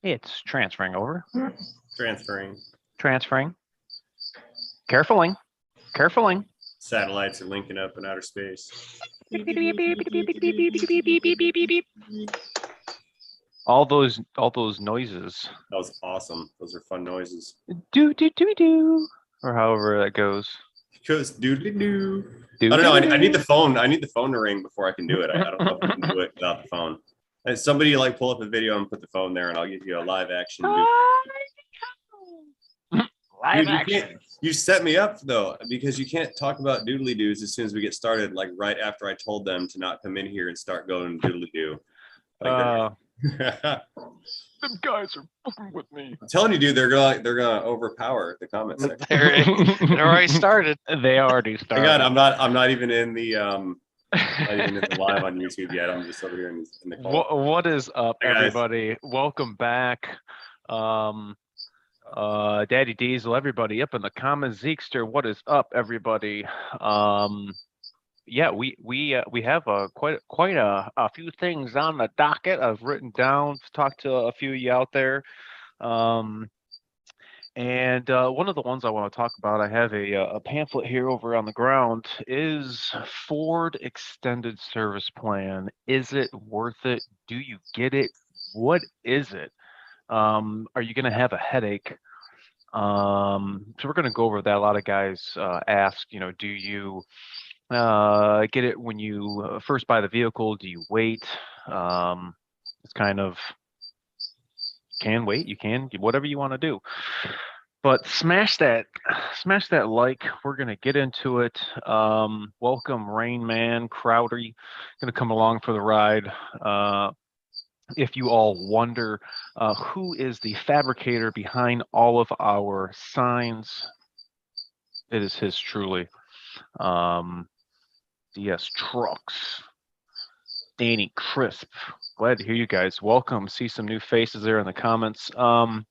It's transferring over. Transferring. Transferring. Carefully. Carefully. Satellites are linking up in outer space. All those noises. That was awesome. Those are fun noises. Do do do do, or however that goes. Goes doodly doo. I don't know. I need the phone. I need the phone to ring before I can do it. I don't know if I can do it without the phone. And somebody like pull up a video and put the phone there, and I'll give you a live action. Live Dude, action. You set me up though, because you can't talk about doodly doos as soon as we get started. Like right after I told them to not come in here and start going doodly doo. Like them guys are fucking with me. I'm telling you, dude, they're gonna overpower the comments section. It already started. They already started. God, I'm not even in the live on YouTube yet. I'm just over here in the call. What is up, Hey, everybody? Welcome back. Daddy Diesel, everybody up in the comments. Zeekster, what is up, everybody? Yeah, we have quite a few things on the docket. I've written down, talked to a few of you out there, and one of the ones I want to talk about, I have a pamphlet here over on the ground, is Ford Extended Service Plan. Is it worth it? Do you get it? What is it? Are you going to have a headache? So we're going to go over that. A lot of guys ask, do you get it when you first buy the vehicle? Do you wait? It's kind of, can wait, you can, whatever you want to do. But smash that like. We're gonna get into it. Welcome, Rain Man, Crowdy, gonna come along for the ride. If you all wonder who is the fabricator behind all of our signs, it is his truly. DS Trucks, Danny Crisp. Glad to hear you guys. Welcome. See some new faces there in the comments. One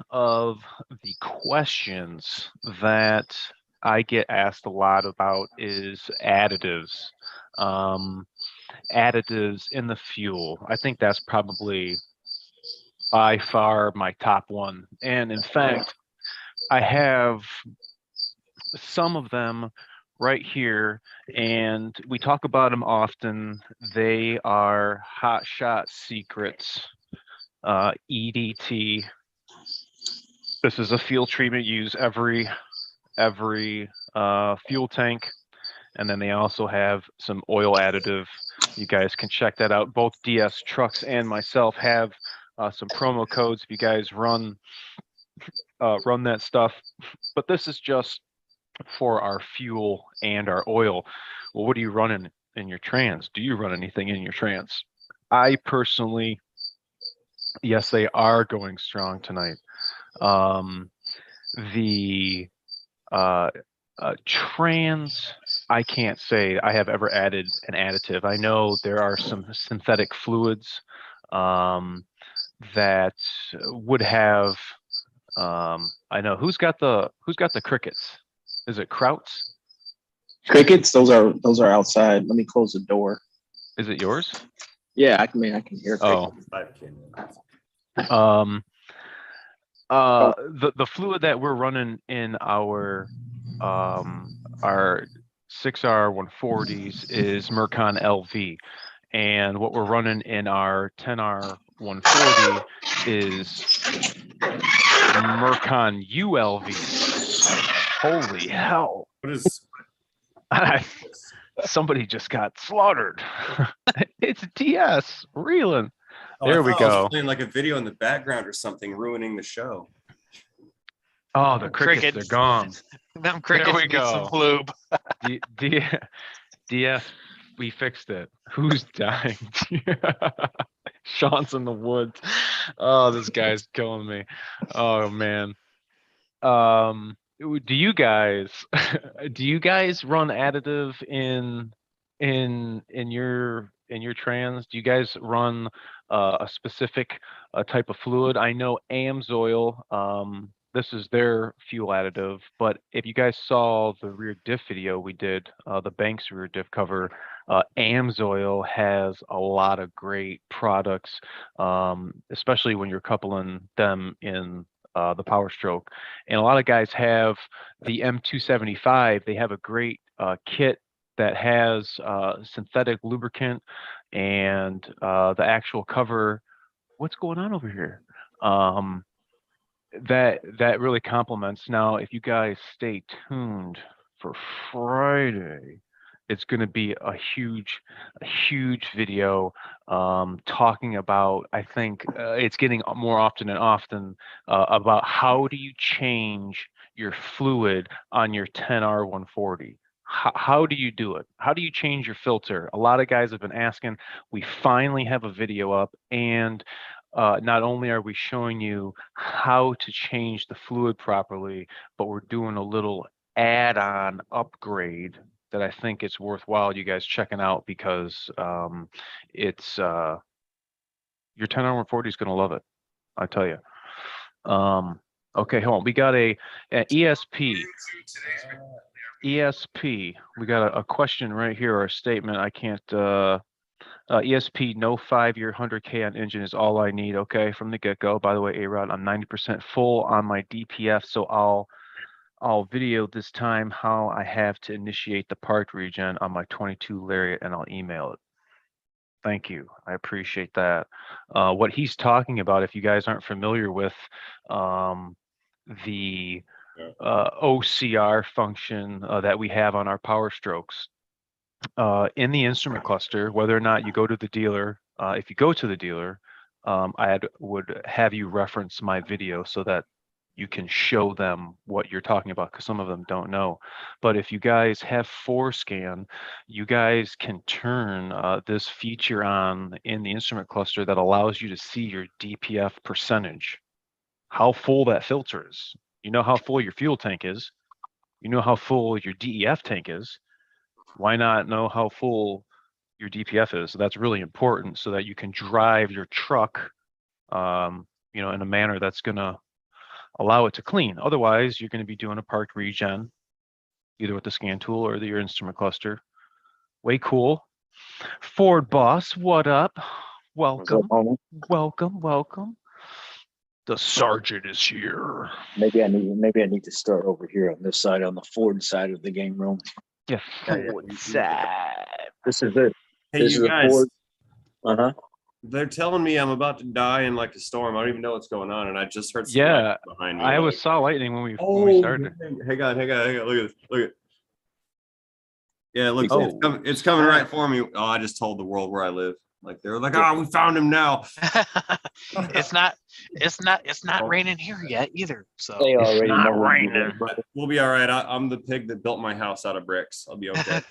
of the questions that I get asked a lot about is additives. Additives in the fuel. I think that's probably by far my top one. And in fact, I have some of them right here, and we talk about them often. They are hot shot secrets. EDT. This is a fuel treatment used every fuel tank, and then they also have some oil additive. You guys can check that out. Both DS Trucks and myself have some promo codes if you guys run that stuff. But this is just for our fuel and our oil. Well, what do you run in your trans? Do you run anything in your trans? I personally, yes, they are going strong tonight. The trans, I can't say I have ever added an additive. I know there are some synthetic fluids that would have. I know who's got the crickets. Is it Krauts? Crickets? Those are outside. Let me close the door. Is it yours? Yeah, I can hear. Oh. The fluid that we're running in our 6R 140s is Mercon LV, and what we're running in our 10R 140 is Mercon ULV. Holy hell! What is? Somebody just got slaughtered. It's DS reeling. Oh, there we go. I was playing like a video in the background or something, ruining the show. Oh, the crickets are gone. Them crickets there we need go. some lube. DS, we fixed it. Who's dying? Sean's in the woods. Oh, this guy's killing me. Oh man. Do you guys run additive in your trans? Do you guys run a specific type of fluid? I know AMSoil, this is their fuel additive, but if you guys saw the rear diff video we did, the Banks rear diff cover, Amsoil has a lot of great products, especially when you're coupling them in the Powerstroke. And a lot of guys have the M275. They have a great kit that has synthetic lubricant and the actual cover. What's going on over here? That really complements. Now, if you guys stay tuned for Friday, it's going to be a huge video talking about. I think it's getting more often and often about how do you change your fluid on your 10R140. How do you do it? How do you change your filter? A lot of guys have been asking. We finally have a video up, and not only are we showing you how to change the fluid properly, but we're doing a little add-on upgrade that I think it's worthwhile you guys checking out, because it's your 10R140 is going to love it. I tell you. Okay, hold on. We got an ESP. ESP. We got a question right here, or a statement. I can't. ESP, no 5-year 100K on engine is all I need. Okay, from the get-go. By the way, A-Rod, I'm 90% full on my DPF, so I'll video this time how I have to initiate the park regen on my 22 Lariat, and I'll email it. Thank you. I appreciate that. What he's talking about, if you guys aren't familiar with the OCR function that we have on our Powerstrokes, in the instrument cluster, whether or not you go to the dealer, if you go to the dealer, I would have you reference my video so that you can show them what you're talking about, because some of them don't know. But if you guys have ForeScan, you guys can turn this feature on in the instrument cluster that allows you to see your DPF percentage, how full that filter is. You know how full your fuel tank is. You know how full your DEF tank is. Why not know how full your DPF is? So that's really important, so that you can drive your truck, in a manner that's going to allow it to clean. Otherwise, you're going to be doing a park regen, either with the scan tool or your instrument cluster. Way cool. Ford boss, what up? Welcome, welcome. The sergeant is here. Maybe I need to start over here on this side, on the Ford side of the game room. Yeah, Ford side. This is it. Hey, This you is guys. Uh-huh. They're telling me I'm about to die in like a storm. I don't even know what's going on, and I just heard some Yeah, behind me. I saw lightning when we started. Hang on. Look at this. Look at. Yeah, it looks. Oh. It's coming right for me. Oh, I just told the world where I live. Like they're like, we found him now. It's not raining here yet either. So They It's already not know where you raining. live, brother. We'll be all right. I'm the pig that built my house out of bricks. I'll be okay.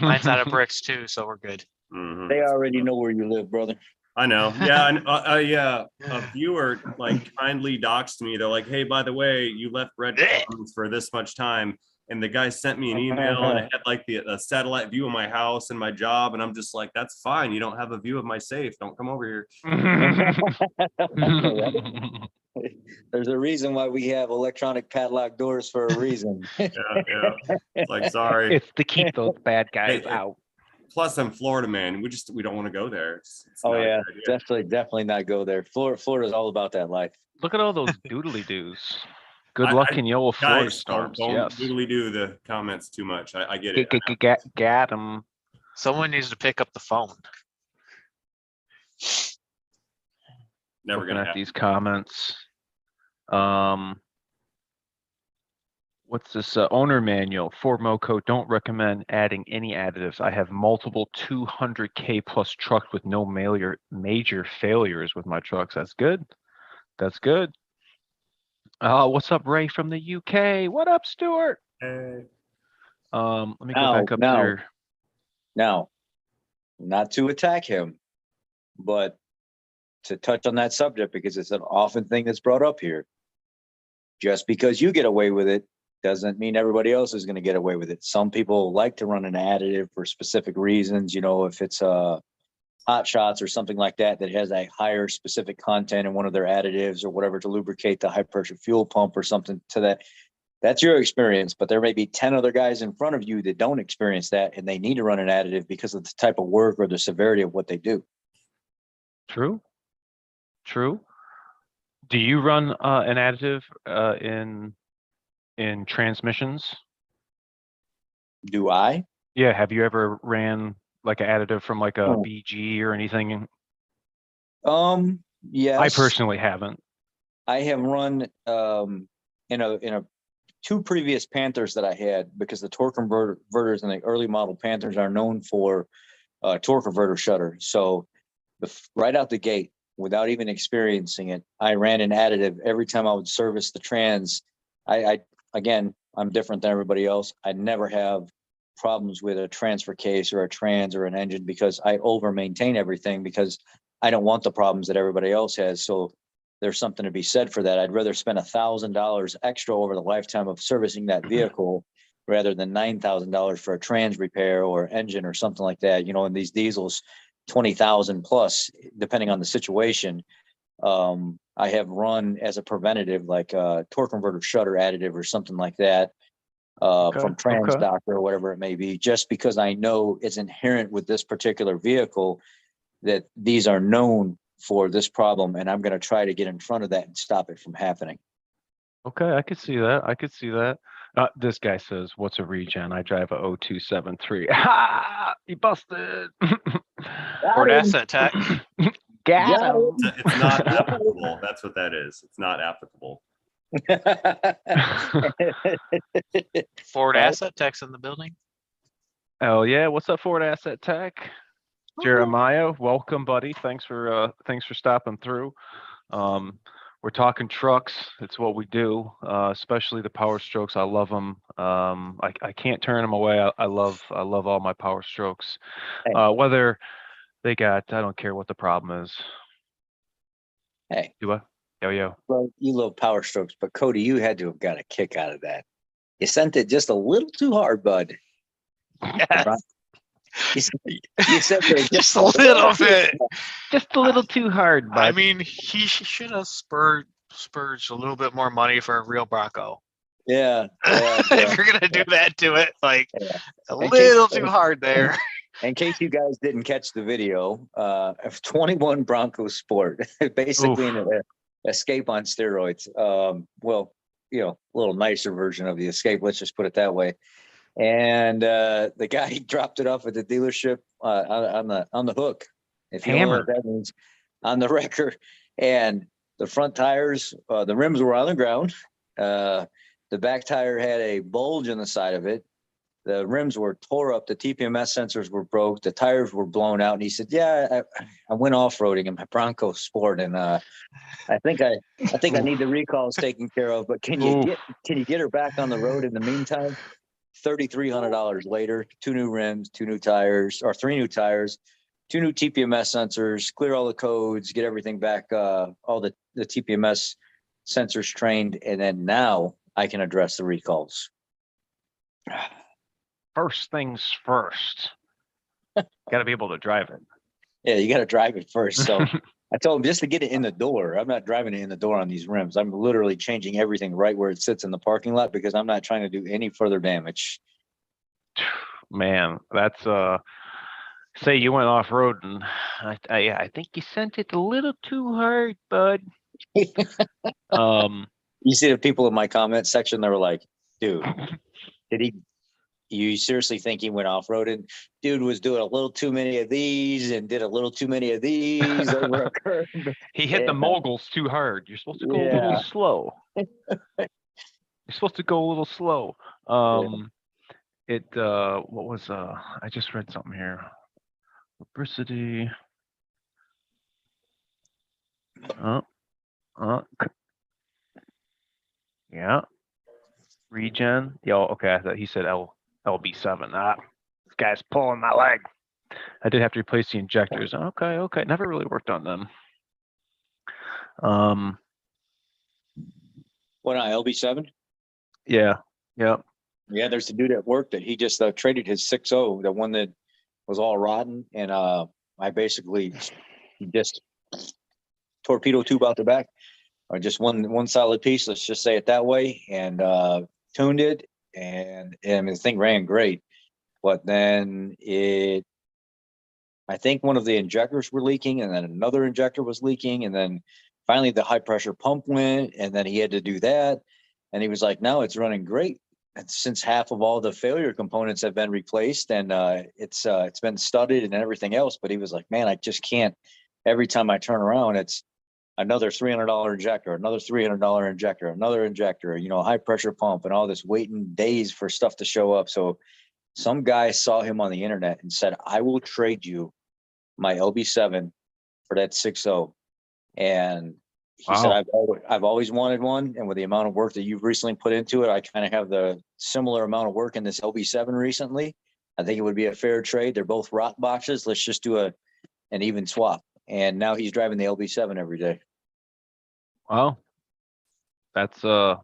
mine's out of bricks too, so we're good. Mhm. They already know where you live, brother. I know. Yeah. Yeah. A viewer like kindly doxed me. They're like, hey, by the way, you left breadcrumbs for this much time. And the guy sent me an email and it had like the satellite view of my house and my job. And I'm just like, that's fine. You don't have a view of my safe. Don't come over here. There's a reason why we have electronic padlock doors for a reason. Yeah. It's like, sorry. It's to keep those bad guys out. Plus, I'm Florida man. We don't want to go there. It's Oh not a yeah, good idea. definitely not go there. Florida's all about that life. Look at all those doodly doos. Good luck in your Florida Guys, storms. don't Yes. doodly do the comments too much. I get it. Got them. Someone needs to pick up the phone. Never Looking gonna at happen. these comments. What's this owner manual? Ford Moco, don't recommend adding any additives. I have multiple 200K plus trucks with no major failures with my trucks. That's good. That's good. What's up, Ray from the UK? What up, Stuart? Hey. Let me go back up here. Now, not to attack him, but to touch on that subject, because it's an often thing that's brought up here. Just because you get away with it doesn't mean everybody else is going to get away with it. Some people like to run an additive for specific reasons. If it's hot shots or something like that has a higher specific content in one of their additives or whatever to lubricate the high pressure fuel pump or something to that. That's your experience, but there may be 10 other guys in front of you that don't experience that, and they need to run an additive because of the type of work or the severity of what they do. True. Do you run an additive in transmissions? Do I? Yeah. Have you ever ran like an additive from like a Oh. BG or anything? Yes. I personally haven't. I have run in a two previous Panthers that I had, because the torque converters in the early model Panthers are known for torque converter shutter. So right out the gate, without even experiencing it, I ran an additive every time I would service the trans. I again, I'm different than everybody else. I never have problems with a transfer case or a trans or an engine because I over maintain everything, because I don't want the problems that everybody else has. So there's something to be said for that. I'd rather spend $1,000 extra over the lifetime of servicing that vehicle rather than $9,000 for a trans repair or engine or something like that. You know, in these diesels, 20,000 plus, depending on the situation. I have run as a preventative, like a torque converter shutter additive or something like that, from trans doctor or whatever it may be, just because I know it's inherent with this particular vehicle that these are known for this problem, and I'm going to try to get in front of that and stop it from happening. Okay, I could see that. This guy says, "What's a regen? I drive a 0273." Ha! He busted. Ford Asset Tech. Got him. It's not applicable. That's what that is. It's not applicable. Ford Asset Tech's in the building. Oh yeah, what's up, Ford Asset Tech? Jeremiah, welcome, buddy. Thanks for stopping through. We're talking trucks. It's what we do, especially the Powerstrokes. I love them. I can't turn them away. I love all my Powerstrokes. Whether they got, I don't care what the problem is. Hey. Do I? Yo. Well, you love Powerstrokes, but Cody, you had to have got a kick out of that. You sent it just a little too hard, bud. Yes. You said just a little bit. Just a little too hard, bud. I mean, he should have spurged a little bit more money for a real Bronco. Yeah. If you're gonna do that to it, like a little too hard there. In case you guys didn't catch the video, of 21 Bronco Sport, basically an Escape on steroids. Well, you know, a little nicer version of the Escape. Let's just put it that way. And the guy dropped it off at the dealership on the hook. If you don't know what that means, on the wrecker. And the front tires, the rims were on the ground. The back tire had a bulge in the side of it. The rims were tore up. The TPMS sensors were broke. The tires were blown out. And he said, "Yeah, I went off-roading in my Bronco Sport, and I think I need the recalls taken care of. But can you get her back on the road in the meantime?" $3,300 later, 2 new rims, 2 new tires, or 3 new tires, 2 new TPMS sensors, clear all the codes, get everything back, all the TPMS sensors trained, and then now I can address the recalls. First things first. Got to be able to drive it. Yeah, you got to drive it first. So I told him just to get it in the door. I'm not driving it in the door on these rims. I'm literally changing everything right where it sits in the parking lot because I'm not trying to do any further damage. Man, that's say you went off road, and I think you sent it a little too hard, bud. You see the people in my comment section, they were like, "Dude, you seriously think he went off-roading? Dude was doing a little too many of these and did a little too many of these over a curve." He hit the moguls too hard. You're supposed to go a little slow. You're supposed to go a little slow. What was I just read something here. Lubricity. Yeah. Regen. Yeah, okay. I thought he said LB7. This guy's pulling my leg. I did have to replace the injectors. Okay. Never really worked on them. What on LB7? Yeah. Yeah, there's a dude at work that he just traded his 6.0, the one that was all rotten, and I basically just torpedo tube out the back, or just one solid piece. Let's just say it that way, and tuned it, and I mean, the thing ran great. But then I think one of the injectors were leaking, and then another injector was leaking, and then finally the high pressure pump went, and then he had to do that. And he was like, "No, it's running great." And since half of all the failure components have been replaced, and it's been studded and everything else, but he was like, "Man, I just can't. Every time I turn around, it's another $300 injector, another $300 injector, another injector, high pressure pump, and all this waiting days for stuff to show up." So some guy saw him on the internet and said, "I will trade you my LB7 for that 6.0." And he said, I've always wanted one. And with the amount of work that you've recently put into it, I kind of have the similar amount of work in this LB7 recently. I think it would be a fair trade. They're both rock boxes. Let's just do an even swap. And now he's driving the LB7 every day. Wow. That's man,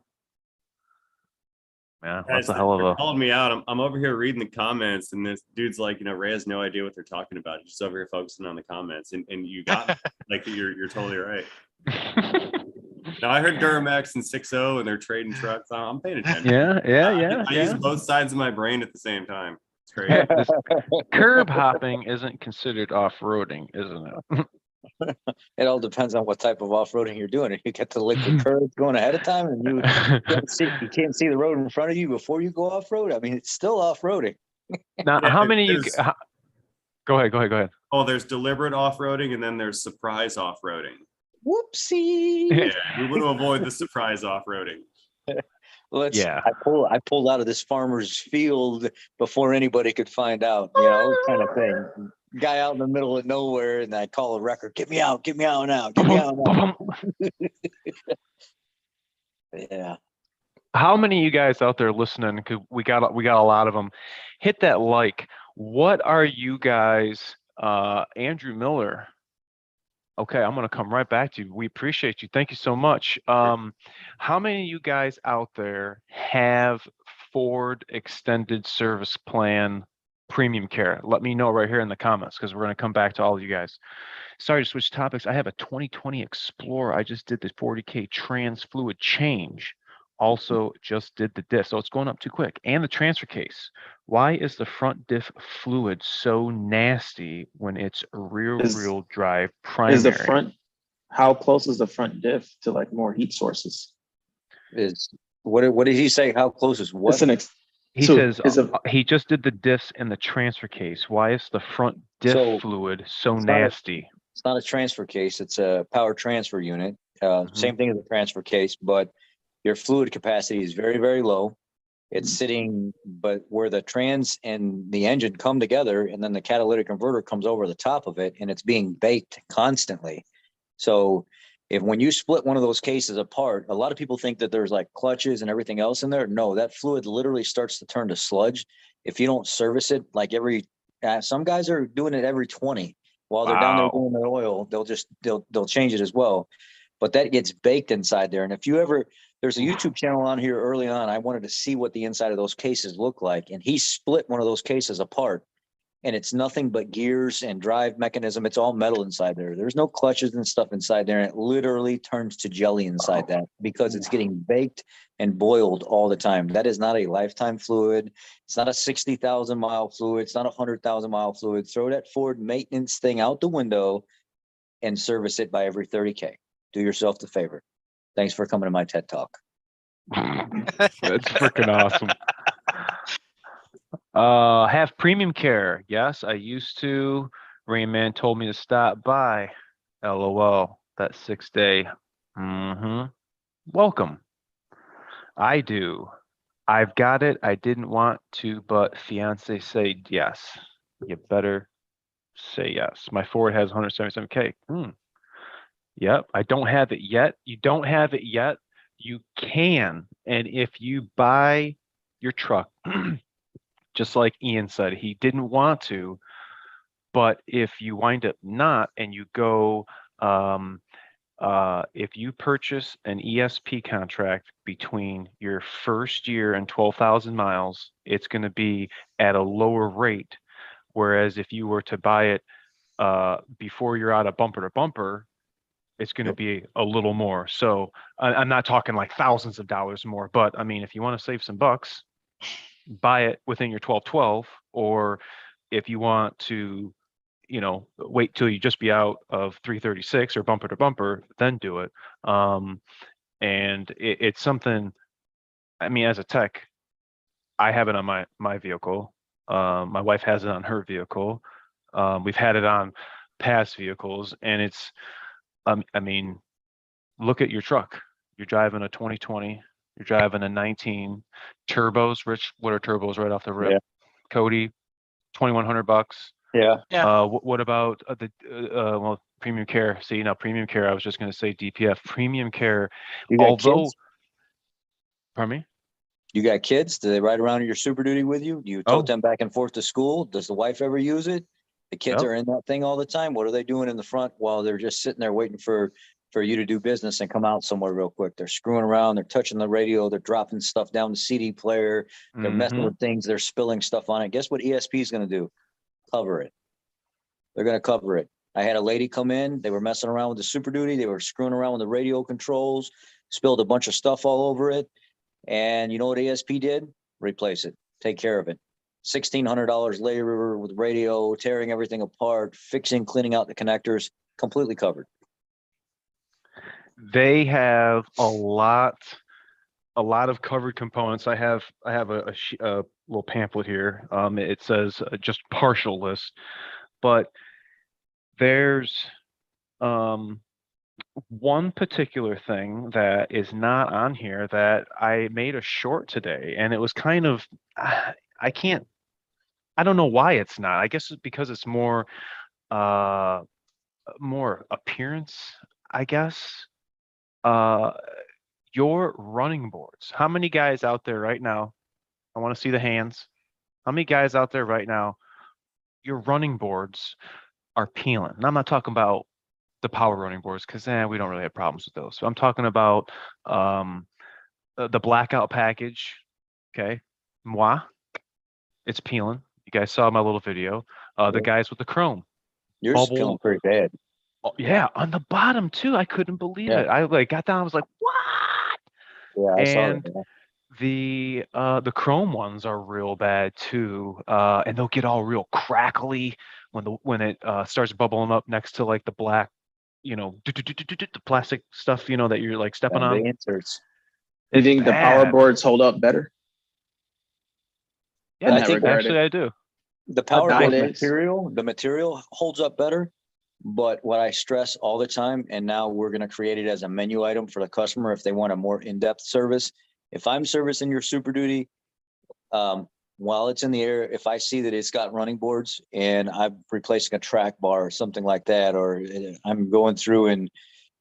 that's Guys, a hell of they're a. calling me out. I'm over here reading the comments, and this dude's like, Ray has no idea what they're talking about. He's just over here focusing on the comments, and you got me. Like you're totally right. Now I heard Duramax and 6.0, and they're trading trucks. I'm paying attention. Yeah. I use both sides of my brain at the same time. It's great. This curb hopping isn't considered off-roading, isn't it? It all depends on what type of off-roading you're doing. If you get the liquid curves going ahead of time, and you can't see the road in front of you before you go off-road, I mean, it's still off-roading. Now, Yeah, how many you? Go ahead. Oh, there's deliberate off-roading, and then there's surprise off-roading. Whoopsie. Yeah, we want to avoid the surprise off-roading. I pulled out of this farmer's field before anybody could find out, kind of thing. Guy out in the middle of nowhere, and I call a record, get me out now. Yeah. How many of you guys out there listening? Cause we got a lot of them. Hit that like. What are you guys? Andrew Miller. Okay, I'm gonna come right back to you. We appreciate you. Thank you so much. How many of you guys out there have Ford Extended Service Plan Premium Care? Let me know right here in the comments, because we're gonna come back to all of you guys. Sorry to switch topics. I have a 2020 Explorer. I just did the 40K trans fluid change. Also just did the diff. So it's going up too quick. And the transfer case. Why is the front diff fluid so nasty when it's rear-wheel drive primary? Is the front, how close is the front diff to like more heat sources? What did he say? How close is what? He says he just did the diffs in the transfer case. Why is the front diff fluid so nasty? It's not a transfer case. It's a power transfer unit. Same thing as a transfer case, but your fluid capacity is very, very low. It's sitting, but where the trans and the engine come together, and then the catalytic converter comes over the top of it, and it's being baked constantly. So when you split one of those cases apart, a lot of people think that there's like clutches and everything else in there. No, that fluid literally starts to turn to sludge if you don't service it like some guys are doing it every 20. While they're down there doing their oil, they'll change it as well. But that gets baked inside there. And if you there's a YouTube channel on here early on, I wanted to see what the inside of those cases look like. And he split one of those cases apart, and it's nothing but gears and drive mechanism. It's all metal inside there. There's no clutches and stuff inside there. And it literally turns to jelly inside that because it's getting baked and boiled all the time. That is not a lifetime fluid. It's not a 60,000 mile fluid. It's not a 100,000 mile fluid. Throw that Ford maintenance thing out the window and service it by every 30K. Do yourself the favor. Thanks for coming to my TED Talk. That's freaking awesome. Have premium care. Yes, I used to. Rain Man told me to stop by. LOL. That 6-day. Welcome. I do. I've got it. I didn't want to, but fiance said yes. You better say yes. My Ford has 177K. Yep, I don't have it yet. You don't have it yet. You can. And if you buy your truck, just like Ian said, he didn't want to, but if you wind up not and you go, if you purchase an ESP contract between your first year and 12,000 miles, it's going to be at a lower rate. Whereas if you were to buy it before you're out of bumper to bumper, it's going to Yep. be a little more. So I'm not talking like thousands of dollars more, but I mean, if you want to save some bucks, buy it within your 1212, or if you want to, wait till you just be out of 336 or bumper to bumper, then do it. And it's something, I mean, as a tech, I have it on my vehicle. My wife has it on her vehicle. We've had it on past vehicles, and it's, I mean, look at your truck. You're driving a 2020. You're driving a 19 turbos. Rich, what are turbos right off the rip? Yeah. Cody, $2,100. Yeah. Yeah. What about well, premium care? See, now premium care. I was just going to say DPF. Premium care, You got although, kids? pardon me. You got kids? Do they ride around in your Super Duty with you? Do you tote them back and forth to school? Does the wife ever use it? The kids Yep. are in that thing all the time. What are they doing in the front while they're just sitting there waiting for you to do business and come out somewhere real quick? They're screwing around. They're touching the radio. They're dropping stuff down the CD player. They're messing Mhm. with things. They're spilling stuff on it. Guess what ESP is going to do? Cover it. They're going to cover it. I had a lady come in. They were messing around with the Super Duty. They were screwing around with the radio controls, spilled a bunch of stuff all over it. And you know what ESP did? Replace it. Take care of it. $1,600 later with radio, tearing everything apart, fixing, cleaning out the connectors, completely covered. They have a lot of covered components. I have a little pamphlet here. It says just partial list, but there's one particular thing that is not on here that I made a short today, and it was kind of I don't know why it's not. I guess it's because it's more appearance, I guess. Uh, your running boards. How many guys out there right now? I want to see the hands. How many guys out there right now? Your running boards are peeling. And I'm not talking about the power running boards because we don't really have problems with those. So I'm talking about the blackout package. Okay, moi, it's peeling. You guys saw my little video. The guys with the chrome Yours is peeling bubble. pretty bad. Oh, yeah, on the bottom too. I couldn't believe Yeah. it. I got down. I was like, what? Yeah, I saw And that. the chrome ones are real bad too, and they'll get all real crackly when it starts bubbling up next to like the black, the plastic stuff, that you're like stepping The on. inserts. You It's think the power bad. boards hold up better? Yeah, in that regard? actually I do. The power Nine board days. material holds up better. But what I stress all the time, and now we're going to create it as a menu item for the customer if they want a more in-depth service. If I'm servicing your Super Duty, while it's in the air, if I see that it's got running boards and I'm replacing a track bar or something like that, or I'm going through and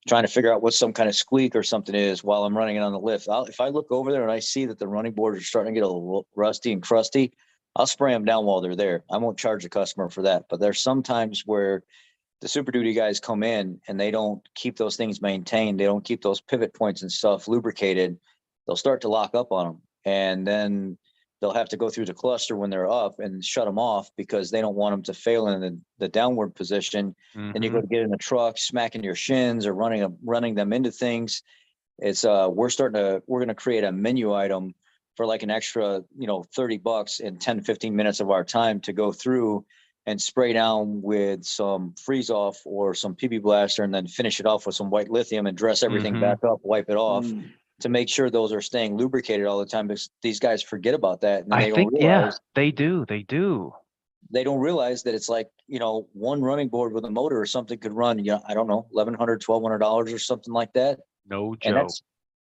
trying to figure out what some kind of squeak or something is while I'm running it on the lift, if I look over there and I see that the running boards are starting to get a little rusty and crusty, I'll spray them down while they're there. I won't charge the customer for that. But there's some times where the Super Duty guys come in and they don't keep those things maintained. They don't keep those pivot points and stuff lubricated. They'll start to lock up on them. And then they'll have to go through the cluster when they're up and shut them off because they don't want them to fail in the downward position. Then you go to get in the truck, smacking your shins or running them into things. It's we're going to create a menu item for like an extra, $30 in 10, 15 minutes of our time to go through and spray down with some freeze off or some PB blaster and then finish it off with some white lithium and dress everything back up, wipe it off to make sure those are staying lubricated all the time, because these guys forget about that. And then I think, they do. They do. They don't realize that it's like, one running board with a motor or something could run, I don't know, $1,100, $1,200 or something like that. No And joke.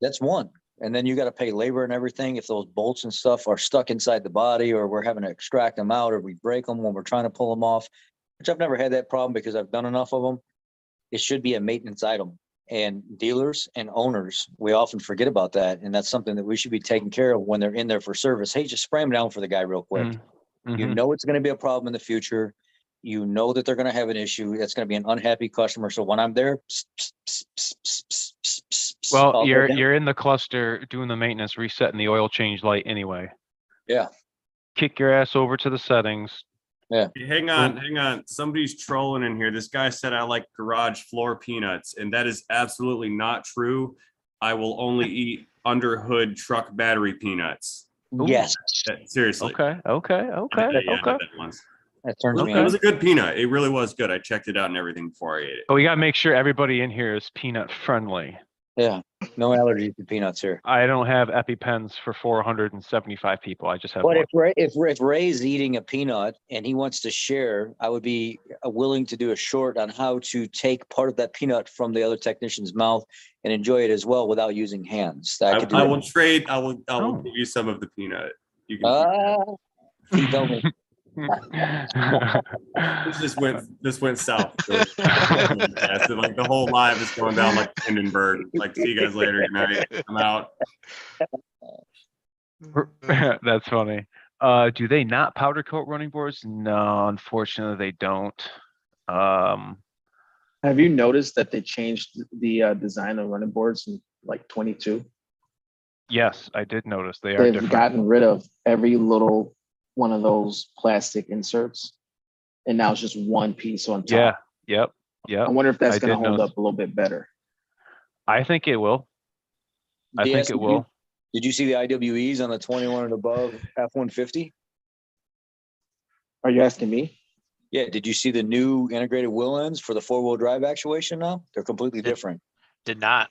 that's one. And then you got to pay labor and everything if those bolts and stuff are stuck inside the body, or we're having to extract them out, or we break them when we're trying to pull them off, which I've never had that problem because I've done enough of them. It should be a maintenance item. And dealers and owners, we often forget about that. And that's something that we should be taking care of when they're in there for service. Hey, just spray them down for the guy real quick. You know it's going to be a problem in the future. You know that they're going to have an issue. That's going to be an unhappy customer. So when I'm there, well, you're in the cluster doing the maintenance, resetting the oil change light anyway. Yeah. Kick your ass over to the settings, Hang on. Somebody's trolling in here. This guy said I like garage floor peanuts, and that is absolutely not true. I will only eat under hood truck battery peanuts. Ooh. Yes, Seriously. Okay. Yeah, I had that once. that turns me It was on. a good peanut. It really was good. I checked it out and everything before I ate it. But we gotta make sure everybody in here is peanut friendly. Yeah, no allergies to peanuts here. I don't have EpiPens for 475 people. I just have But one. if Ray's eating a peanut and he wants to share, I would be willing to do a short on how to take part of that peanut from the other technician's mouth and enjoy it as well without using hands. I could do I that. will trade. I will Oh. give you some of the peanut. You can. Keep going. This went south. Really fast. Like the whole live is going down like Hindenburg. Like, see you guys later. Good night. I'm out. That's funny. Do they not powder coat running boards? No, unfortunately they don't. Have you noticed that they changed the design of running boards in like 22? Yes, I did notice they are They've different. gotten rid of every little one of those plastic inserts, and now it's just one piece on top. Yeah, yep. I wonder if that's I going to did hold notice. up a little bit better. I think it will. I think it will. Did you see the IWEs on the 21 and above F-150? Are you asking me? Yeah. Did you see the new integrated wheel ends for the 4-wheel drive actuation now? They're completely different. Did not.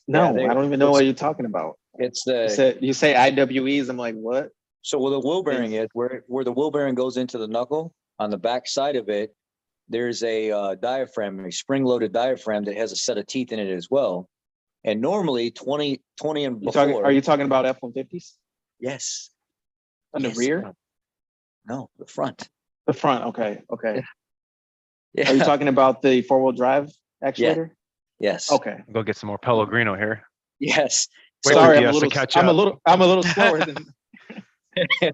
No, Yeah, I don't even know what you're talking about. It's You say IWEs. I'm like, what? so where the wheel bearing is, where the wheel bearing goes into the knuckle, on the back side of it, there's a diaphragm, a spring-loaded diaphragm that has a set of teeth in it as well. And normally 20 and before. Are you talking about F-150s? Yes. On the Yes. rear? No, the front. The front. Okay. Yeah. Are you talking about the 4-wheel drive actuator? Yes. Okay. Go get some more Pellegrino here. Yes. Wait Sorry, for I'm a DS to little. catch I'm up. a little slower than.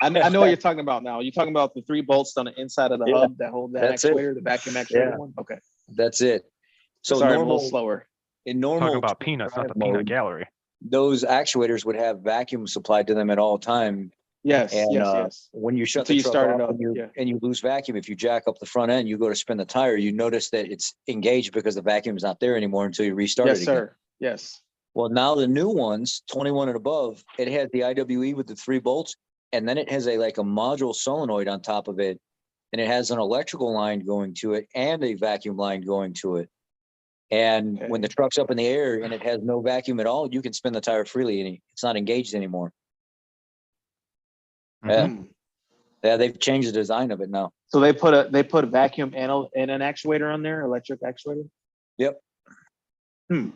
I know what you're talking about now. You're talking about the 3 bolts on the inside of the hub that hold that That's it. actuator, the vacuum actuator Yeah. one. Okay. That's it. So Sorry, I'm a normal, little slower. in normal Talking about peanuts, not the drive peanut mode, gallery. those actuators would have vacuum supplied to them at all time. Yes. And Yes. when you shut Until the you truck start it off up, and you lose vacuum, if you jack up the front end, you go to spin the tire, you notice that it's engaged because the vacuum is not there anymore until you restart Yes, it again. sir. Yes. Well, now the new ones, 21 and above, it has the IWE with the 3 bolts, and then it has a module solenoid on top of it, and it has an electrical line going to it and a vacuum line going to it. And when the truck's up in the air and it has no vacuum at all, you can spin the tire freely and it's not engaged anymore. Mhm. Yeah, they've changed the design of it now. So they put a vacuum and an actuator on there, electric actuator. Yep. Hmm.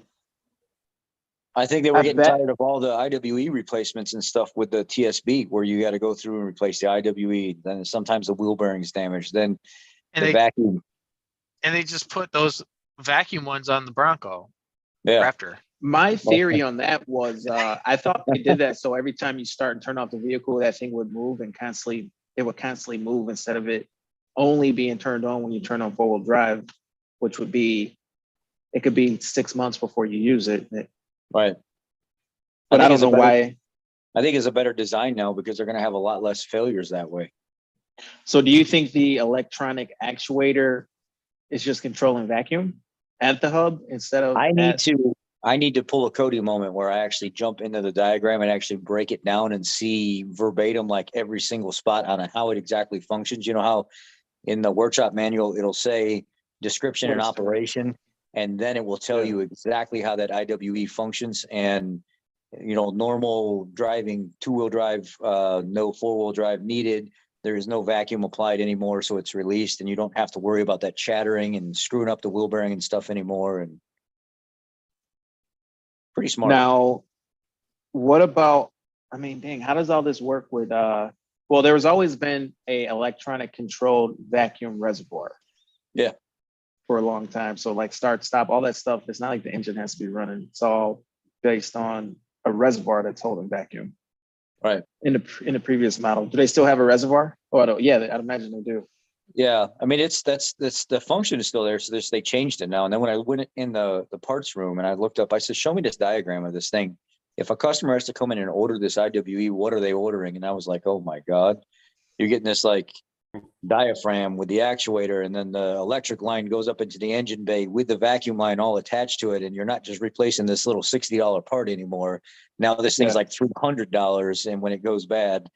I think they were I getting bet- tired of all the IWE replacements and stuff with the TSB, where you got to go through and replace the IWE. Then sometimes the wheel bearing's damaged. Then And the vacuum. And they just put those vacuum ones on the Bronco Yeah. Raptor. My theory on that was I thought they did that so every time you start and turn off the vehicle, that thing would move and it would constantly move instead of it only being turned on when you turn on 4-wheel drive, which would be, it could be 6 months before you use it. Right. But I don't know why. I think it's a better design now because they're going to have a lot less failures that way. So do you think the electronic actuator is just controlling vacuum at the hub instead of? I need to pull a Cody moment where I actually jump into the diagram and actually break it down and see verbatim, like every single spot on how it exactly functions. You know how in the workshop manual, it'll say description and operation, and then it will tell you exactly how that IWE functions. And, normal driving, 2-wheel drive, no 4-wheel drive needed. There is no vacuum applied anymore. So it's released and you don't have to worry about that chattering and screwing up the wheel bearing and stuff anymore. And pretty smart. Now, what about, how does all this work with, well, there has always been a electronic controlled vacuum reservoir. Yeah. For a long time. So like start, stop, all that stuff. It's not like the engine has to be running. It's all based on a reservoir that's holding vacuum. Right. In the previous model. Do they still have a reservoir? Oh, I don't, yeah, I'd imagine they do. Yeah. I mean, that's the function is still there. So they changed it now. And then when I went in the parts room and I looked up, I said, show me this diagram of this thing. If a customer has to come in and order this IWE, what are they ordering? And I was like, oh my God, you're getting this like diaphragm with the actuator, and then the electric line goes up into the engine bay with the vacuum line all attached to it, and you're not just replacing this little $60 part anymore. Now this thing's like $300, and when it goes bad,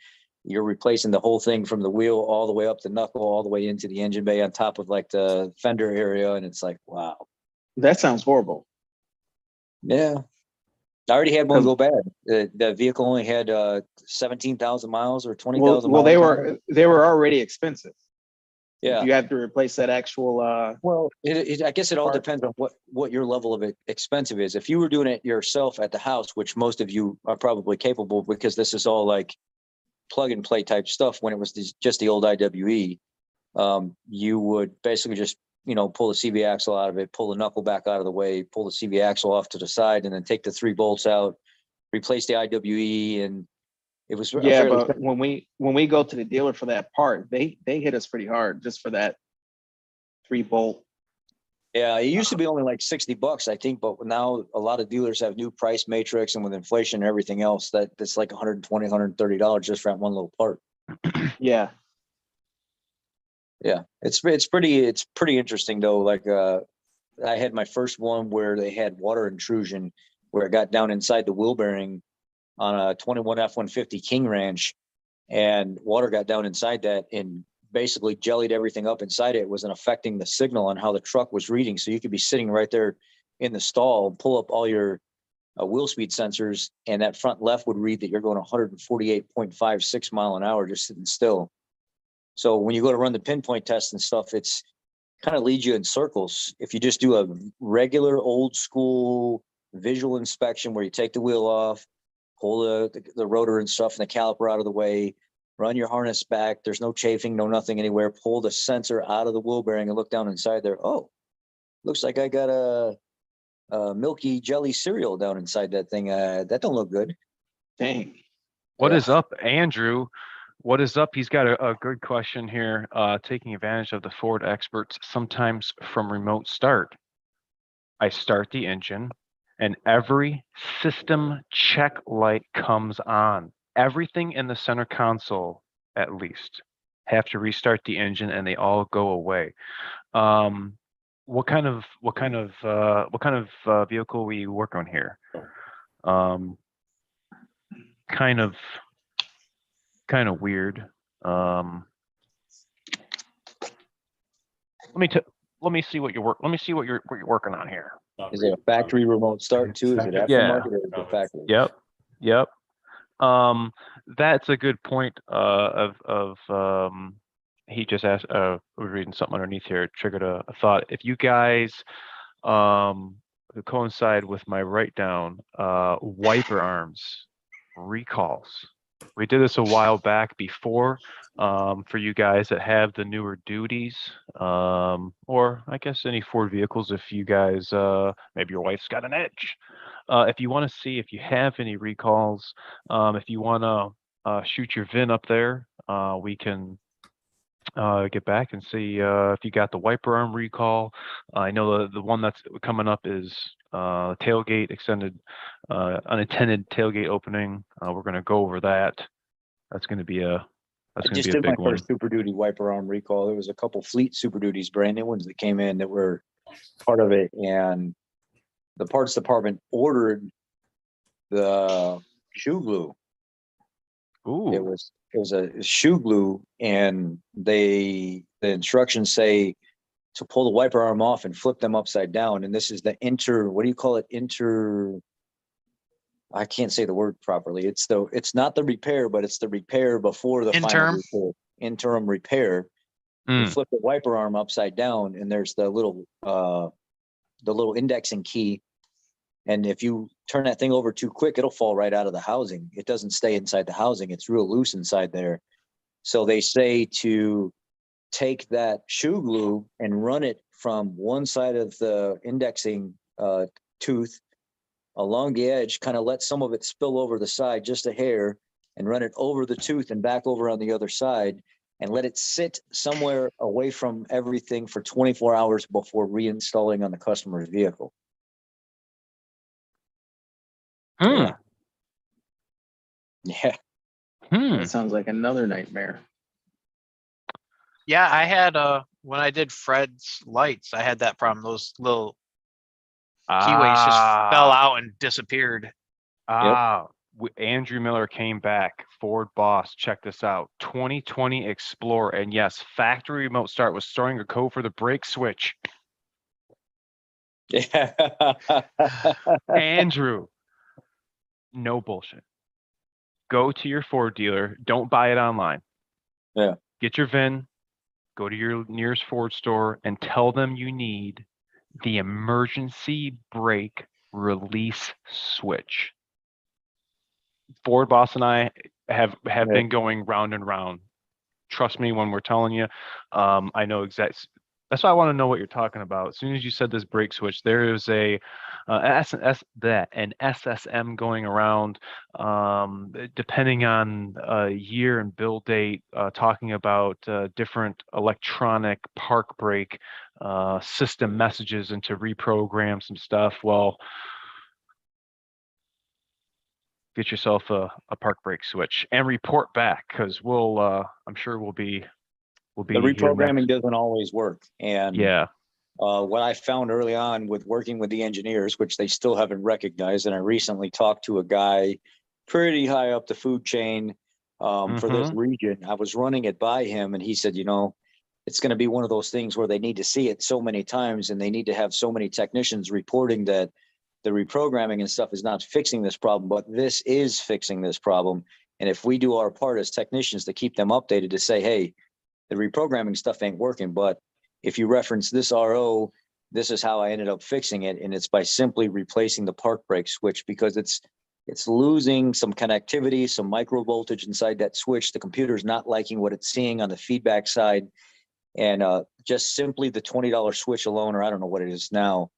you're replacing the whole thing from the wheel all the way up the knuckle, all the way into the engine bay on top of like the fender area, and it's like, wow. That sounds horrible. Yeah. I already had one go bad. The vehicle only had 17,000 miles or 20,000 Well, miles. they were already expensive. Yeah. You have to replace that actual. Well, I guess it all part. depends on what your level of expensive is. If you were doing it yourself at the house, which most of you are probably capable, because this is all like plug and play type stuff. When it was just the old IWE, you would basically just pull the CV axle out of it, pull the knuckle back out of the way, pull the CV axle off to the side, and then take the 3 bolts out, replace the IWE, and it was but when we go to the dealer for that part, they hit us pretty hard just for that 3-bolt. Yeah, it used to be only like $60, I think, but now a lot of dealers have new price matrix, and with inflation and everything else, that's like $120, $130 just for that one little part. Yeah. Yeah, it's pretty interesting though. Like I had my first one where they had water intrusion, where it got down inside the wheel bearing on a 21 F-150 King Ranch, and water got down inside that and basically jellied everything up inside it. It wasn't affecting the signal on how the truck was reading. So you could be sitting right there in the stall, pull up all your wheel speed sensors, and that front left would read that you're going 148.56 mile an hour just sitting still. So when you go to run the pinpoint test and stuff, it's kind of leads you in circles. If you just do a regular old school visual inspection where you take the wheel off, pull the rotor and stuff and the caliper out of the way, run your harness back, there's no chafing, no nothing anywhere, pull the sensor out of the wheel bearing and look down inside there. Oh, looks like I got a milky jelly cereal down inside that thing. That don't look good. Dang. What is up, Andrew? What is up? He's got a good question here. Taking advantage of the Ford experts, sometimes from remote start. I start the engine and every system check light comes on. Everything in the center console, at least, have to restart the engine and they all go away. What kind of vehicle we work on here? Kind of weird. Let me see what you're working on here. Is it a factory remote start too? Is it aftermarket or is it factory? Yep. That's a good point. He just asked. We're reading something underneath here. It triggered a thought. If you guys coincide with my write down, wiper arms recalls. We did this a while back before for you guys that have the newer duties, or I guess any Ford vehicles. If you guys, maybe your wife's got an Edge. If you want to see if you have any recalls, if you want to shoot your VIN up there, we can get back and see if you got the wiper arm recall. I know the one that's coming up is tailgate extended, unintended tailgate opening. We're going to go over that. That's going to be a big one. First Super Duty wiper arm recall. There was a couple Fleet Super Duties, brand new ones that came in that were part of it, and the parts department ordered the shoe glue. Ooh. It was a shoe glue, and the instructions say to pull the wiper arm off and flip them upside down. And this is the what do you call it? I can't say the word properly. It's not the repair, but it's the repair before the final repair. Interim repair. You flip the wiper arm upside down, and there's the little indexing key. And if you turn that thing over too quick, it'll fall right out of the housing. It doesn't stay inside the housing. It's real loose inside there. So they say to take that shoe glue and run it from one side of the indexing tooth along the edge, kind of let some of it spill over the side just a hair, and run it over the tooth and back over on the other side, and let it sit somewhere away from everything for 24 hours before reinstalling on the customer's vehicle. Yeah. That sounds like another nightmare. Yeah, I had when I did Fred's lights, I had that problem. Those little keyways just fell Ah, out and disappeared. Andrew Miller came back. Ford boss, check this out. 2020 Explorer, and yes, factory remote start was storing a code for the brake switch. Yeah. Andrew, no bullshit. Go to your Ford dealer. Don't buy it online. Yeah. Get your VIN. Go to your nearest Ford store and tell them you need the emergency brake release switch. Ford boss and I have Yeah. been going round and round. Trust me when we're telling you. I know exact. That's why I want to know what you're talking about. As soon as you said this brake switch, there is an SSM going around, depending on year and build date, talking about different electronic park brake system messages and to reprogram some stuff. Well, get yourself a park brake switch and report back, because I'm sure we'll be The here reprogramming next. doesn't always work. And Yeah. what I found early on with working with the engineers, which they still haven't recognized, and I recently talked to a guy pretty high up the food chain for this region. I was running it by him, and he said, it's going to be one of those things where they need to see it so many times, and they need to have so many technicians reporting that the reprogramming and stuff is not fixing this problem, but this is fixing this problem. And if we do our part as technicians to keep them updated, to say, hey, the reprogramming stuff ain't working, but if you reference this RO, this is how I ended up fixing it. And it's by simply replacing the park brake switch, because it's losing some connectivity, some micro voltage inside that switch. The computer's not liking what it's seeing on the feedback side. And just simply the $20 switch alone, or I don't know what it is now,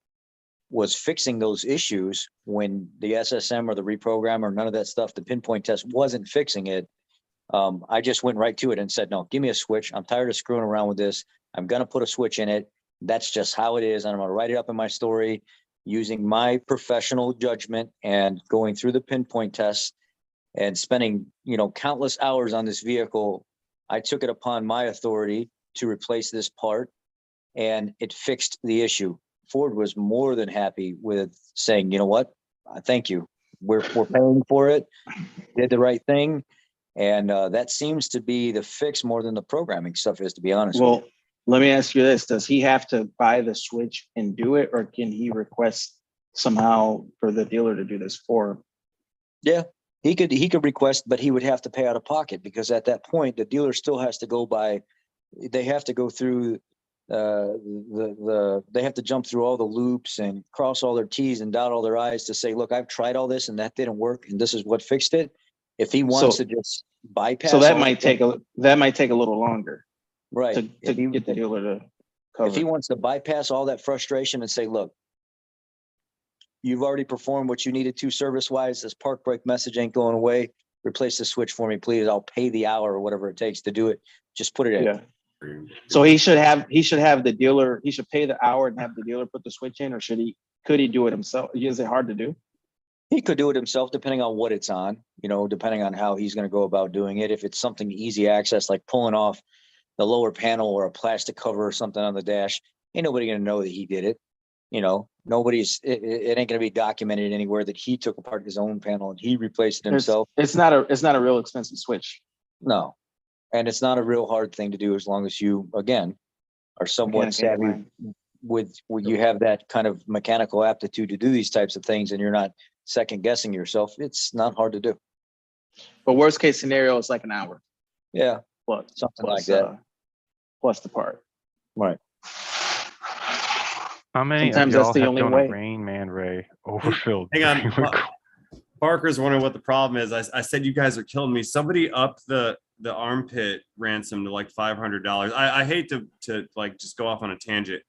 was fixing those issues when the SSM or the reprogram or none of that stuff, the pinpoint test wasn't fixing it. I just went right to it and said, no, give me a switch. I'm tired of screwing around with this. I'm going to put a switch in it. That's just how it is. And I'm going to write it up in my story using my professional judgment and going through the pinpoint tests and spending, countless hours on this vehicle. I took it upon my authority to replace this part, and it fixed the issue. Ford was more than happy with saying, you know what? Thank you. We're paying for it. Did the right thing. And that seems to be the fix more than the programming stuff is, to be honest. Well, let me ask you this. Does he have to buy the switch and do it, or can he request somehow for the dealer to do this for him? Yeah, he could request, but he would have to pay out of pocket, because at that point, the dealer still has to go by, they have to go through they have to jump through all the loops and cross all their T's and dot all their I's to say, look, I've tried all this and that didn't work, and this is what fixed it. If he wants to just bypass, so that might take a little longer, right, to get the dealer to cover. If he wants to bypass all that frustration and say, look, you've already performed what you needed to service wise, this park brake message ain't going away, replace the switch for me, please. I'll pay the hour or whatever it takes to do it. Just put it in. Yeah. So he should have the dealer, he should pay the hour and have the dealer put the switch in, or could he do it himself? Is it hard to do? He could do it himself, depending on what it's on, depending on how he's going to go about doing it. If it's something easy access, like pulling off the lower panel or a plastic cover or something on the dash, ain't nobody going to know that he did it. It ain't going to be documented anywhere that he took apart his own panel and he replaced it himself. It's not a real expensive switch. No. And it's not a real hard thing to do, as long as you, again, are somewhat savvy with you have that kind of mechanical aptitude to do these types of things, and you're not second guessing yourself. It's not hard to do. But worst case scenario is like an hour. Yeah. Something like that. Plus the part. Right. How many Sometimes of that's y'all the have only done way. a Rain Man Ray overfilled? Hang on. Parker's wondering what the problem is. I said, you guys are killing me. Somebody upped the armpit ransom to like $500. I hate to like just go off on a tangent,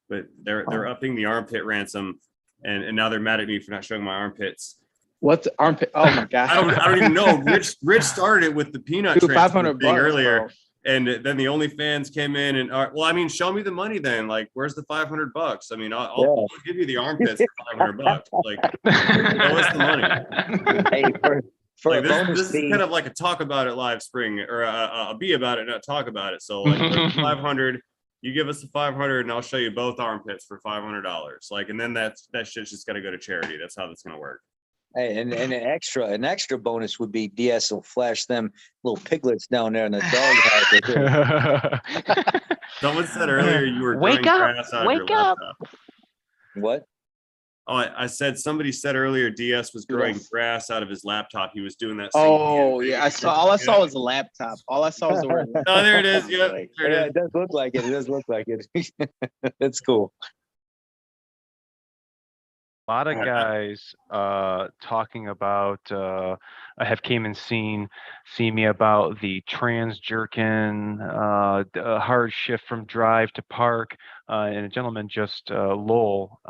but they're upping the armpit ransom, and now they're mad at me for not showing my armpits. What the armpit? Oh my god! I don't even know. Rich started it with the peanut $500 thing earlier. Bro. And then the OnlyFans came in and, well, I mean, show me the money then. Like, where's the $500? I mean, I'll give you the armpits for $500. Like, show us the money. Hey, For Like a bonus this is fee, kind of like a talk about it live spring, or a be about it, not talk about it. So like 500, you give us the 500 and I'll show you both armpits for $500. Like, and then that shit's just got to go to charity. That's how that's going to work. hey, and an extra bonus would be DS will flash them little piglets down there in the dog. Someone said earlier you were Wake growing up, grass out of your wake up. laptop. What? Oh, I said somebody said earlier DS was growing Yes. grass out of his laptop. He was doing that. Oh yeah, I saw. All I saw was a laptop. All I saw was the word. Oh, there it is. laptop. Yep, Like, there it Yeah, is. it does look like it. It does look like it. It's cool. A lot of guys talking about I have came and seen me about the trans jerkin hard shift from drive to park, and a gentleman just Lowell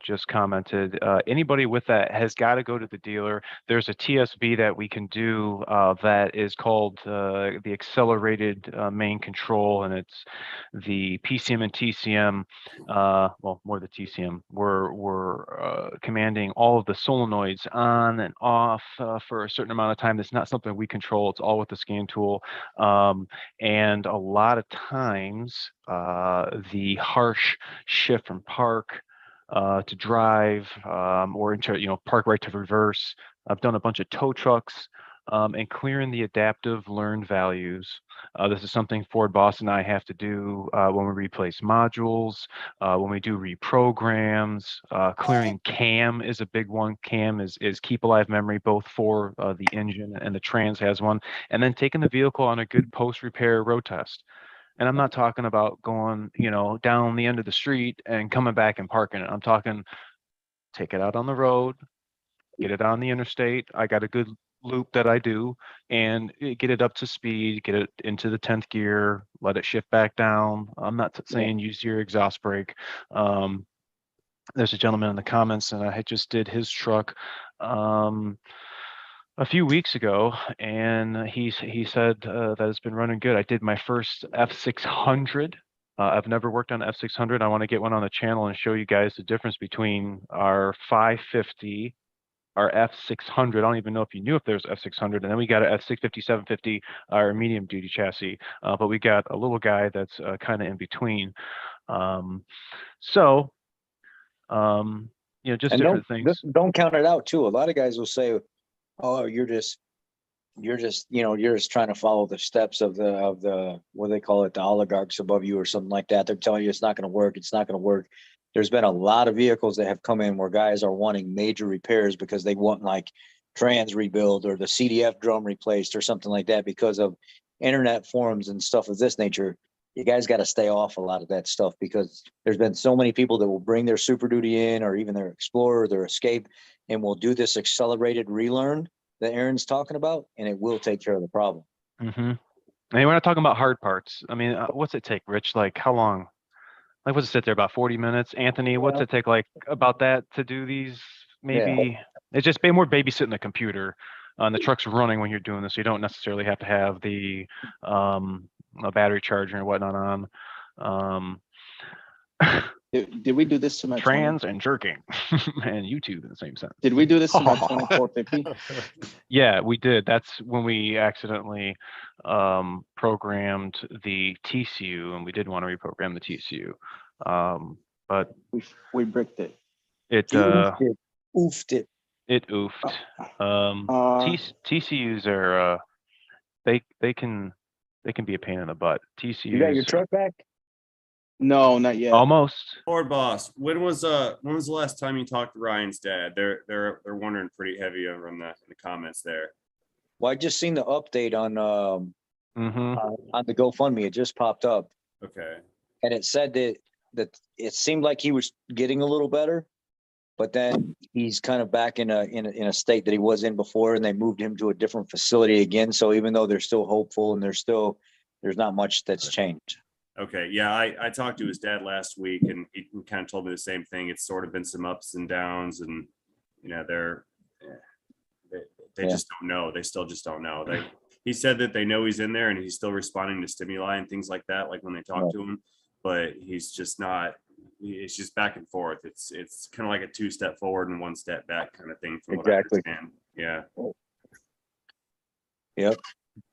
just commented anybody with that has got to go to the dealer. There's a TSB that we can do that is called the accelerated main control, and it's the PCM and TCM, well, more the TCM. We're commanding all of the solenoids on and off for a certain amount of time. It's not something we control. It's all with the scan tool. And a lot of times, the harsh shift from park to drive or into, park right to reverse. I've done a bunch of tow trucks and clearing the adaptive learned values. This is something Ford Boss and I have to do when we replace modules, when we do reprograms. Clearing CAM is a big one. CAM is keep alive memory, both for the engine and the trans has one. And then taking the vehicle on a good post-repair road test. And I'm not talking about going, down the end of the street and coming back and parking it. I'm talking take it out on the road, get it on the interstate. I got a good loop that I do, and get it up to speed, get it into the 10th gear, let it shift back down. I'm not saying use your exhaust brake. There's a gentleman in the comments, and I just did his truck a few weeks ago, and he said that it's been running good. I did my first F600. I've never worked on F600. I want to get one on the channel and show you guys the difference between our 550, our F600. I don't even know if you knew if there's F600, and then we got an F650, 750, our medium duty chassis, but we got a little guy that's kind of in between. Just And different things. don't count it out too. A lot of guys will say, "Oh, you're just trying to follow the steps of the what do they call it, the oligarchs above you or something like that. They're telling you it's not going to work. It's not going to work." There's been a lot of vehicles that have come in where guys are wanting major repairs because they want like trans rebuild or the CDF drum replaced or something like that because of internet forums and stuff of this nature. You guys got to stay off a lot of that stuff because there's been so many people that will bring their Super Duty in or even their Explorer or their Escape and will do this accelerated relearn that Aaron's talking about, and it will take care of the problem. Mm-hmm. And we're not talking about hard parts. I mean, what's it take, Rich? Like how long? Like, what's it sit there, about 40 minutes? Anthony, what's it take like about that to do these? Maybe it's just more babysitting the computer. And the truck's running when you're doing this. So you don't necessarily have to have the a battery charger and whatnot on. did we do this to my Trans and jerking and YouTube in the same sense. Did we do this to my 2450? Yeah, we did. That's when we accidentally programmed the TCU, and we did want to reprogram the TCU. But We bricked it. it Oofed it. it oofed. TCUs are they can be a pain in the butt. TCUs. You got your truck back? No, not yet. Almost. Ford Boss, when was the last time you talked to Ryan's dad? They're wondering pretty heavy over in the comments there. Well, I just seen the update on on the GoFundMe. It just popped up. Okay. And it said that it seemed like he was getting a little better, but then he's kind of back in a state that he was in before, and they moved him to a different facility again. So even though they're still hopeful and there's not much that's changed. Okay. Yeah. I talked to his dad last week, and he kind of told me the same thing. It's sort of been some ups and downs, and they just don't know. They still just don't know. He said that they know he's in there and he's still responding to stimuli and things like that, like when they talk to him, but he's just not. It's just back and forth. It's kind of like a 2-step forward and 1 step back kind of thing from what I understand. Yeah. Yep.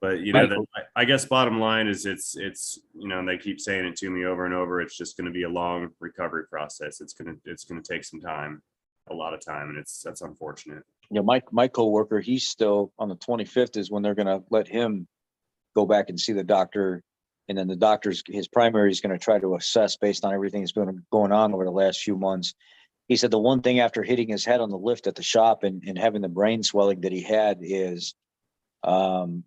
But Michael- I guess bottom line is it's and they keep saying it to me over and over. It's just going to be a long recovery process. It's gonna take some time, a lot of time, and that's unfortunate. Yeah, my coworker, he's still on the 25th is when they're going to let him go back and see the doctor, and then his primary is going to try to assess based on everything that's been going on over the last few months. He said the one thing after hitting his head on the lift at the shop and having the brain swelling that he had is.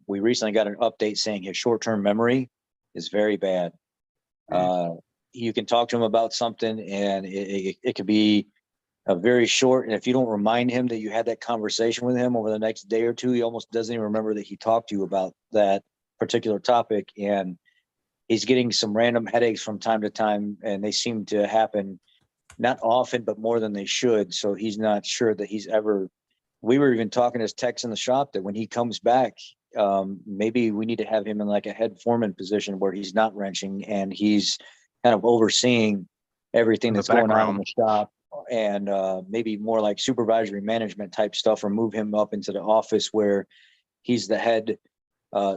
We recently got an update saying his short-term memory is very bad. You can talk to him about something and it could be a very short. And if you don't remind him that you had that conversation with him over the next day or two, he almost doesn't even remember that he talked to you about that particular topic. And he's getting some random headaches from time to time, and they seem to happen not often, but more than they should. So he's not sure that he's ever. We were even talking as techs in the shop that when he comes back, maybe we need to have him in like a head foreman position where he's not wrenching and he's kind of overseeing everything that's going on in the shop, and maybe more like supervisory management type stuff, or move him up into the office where he's the head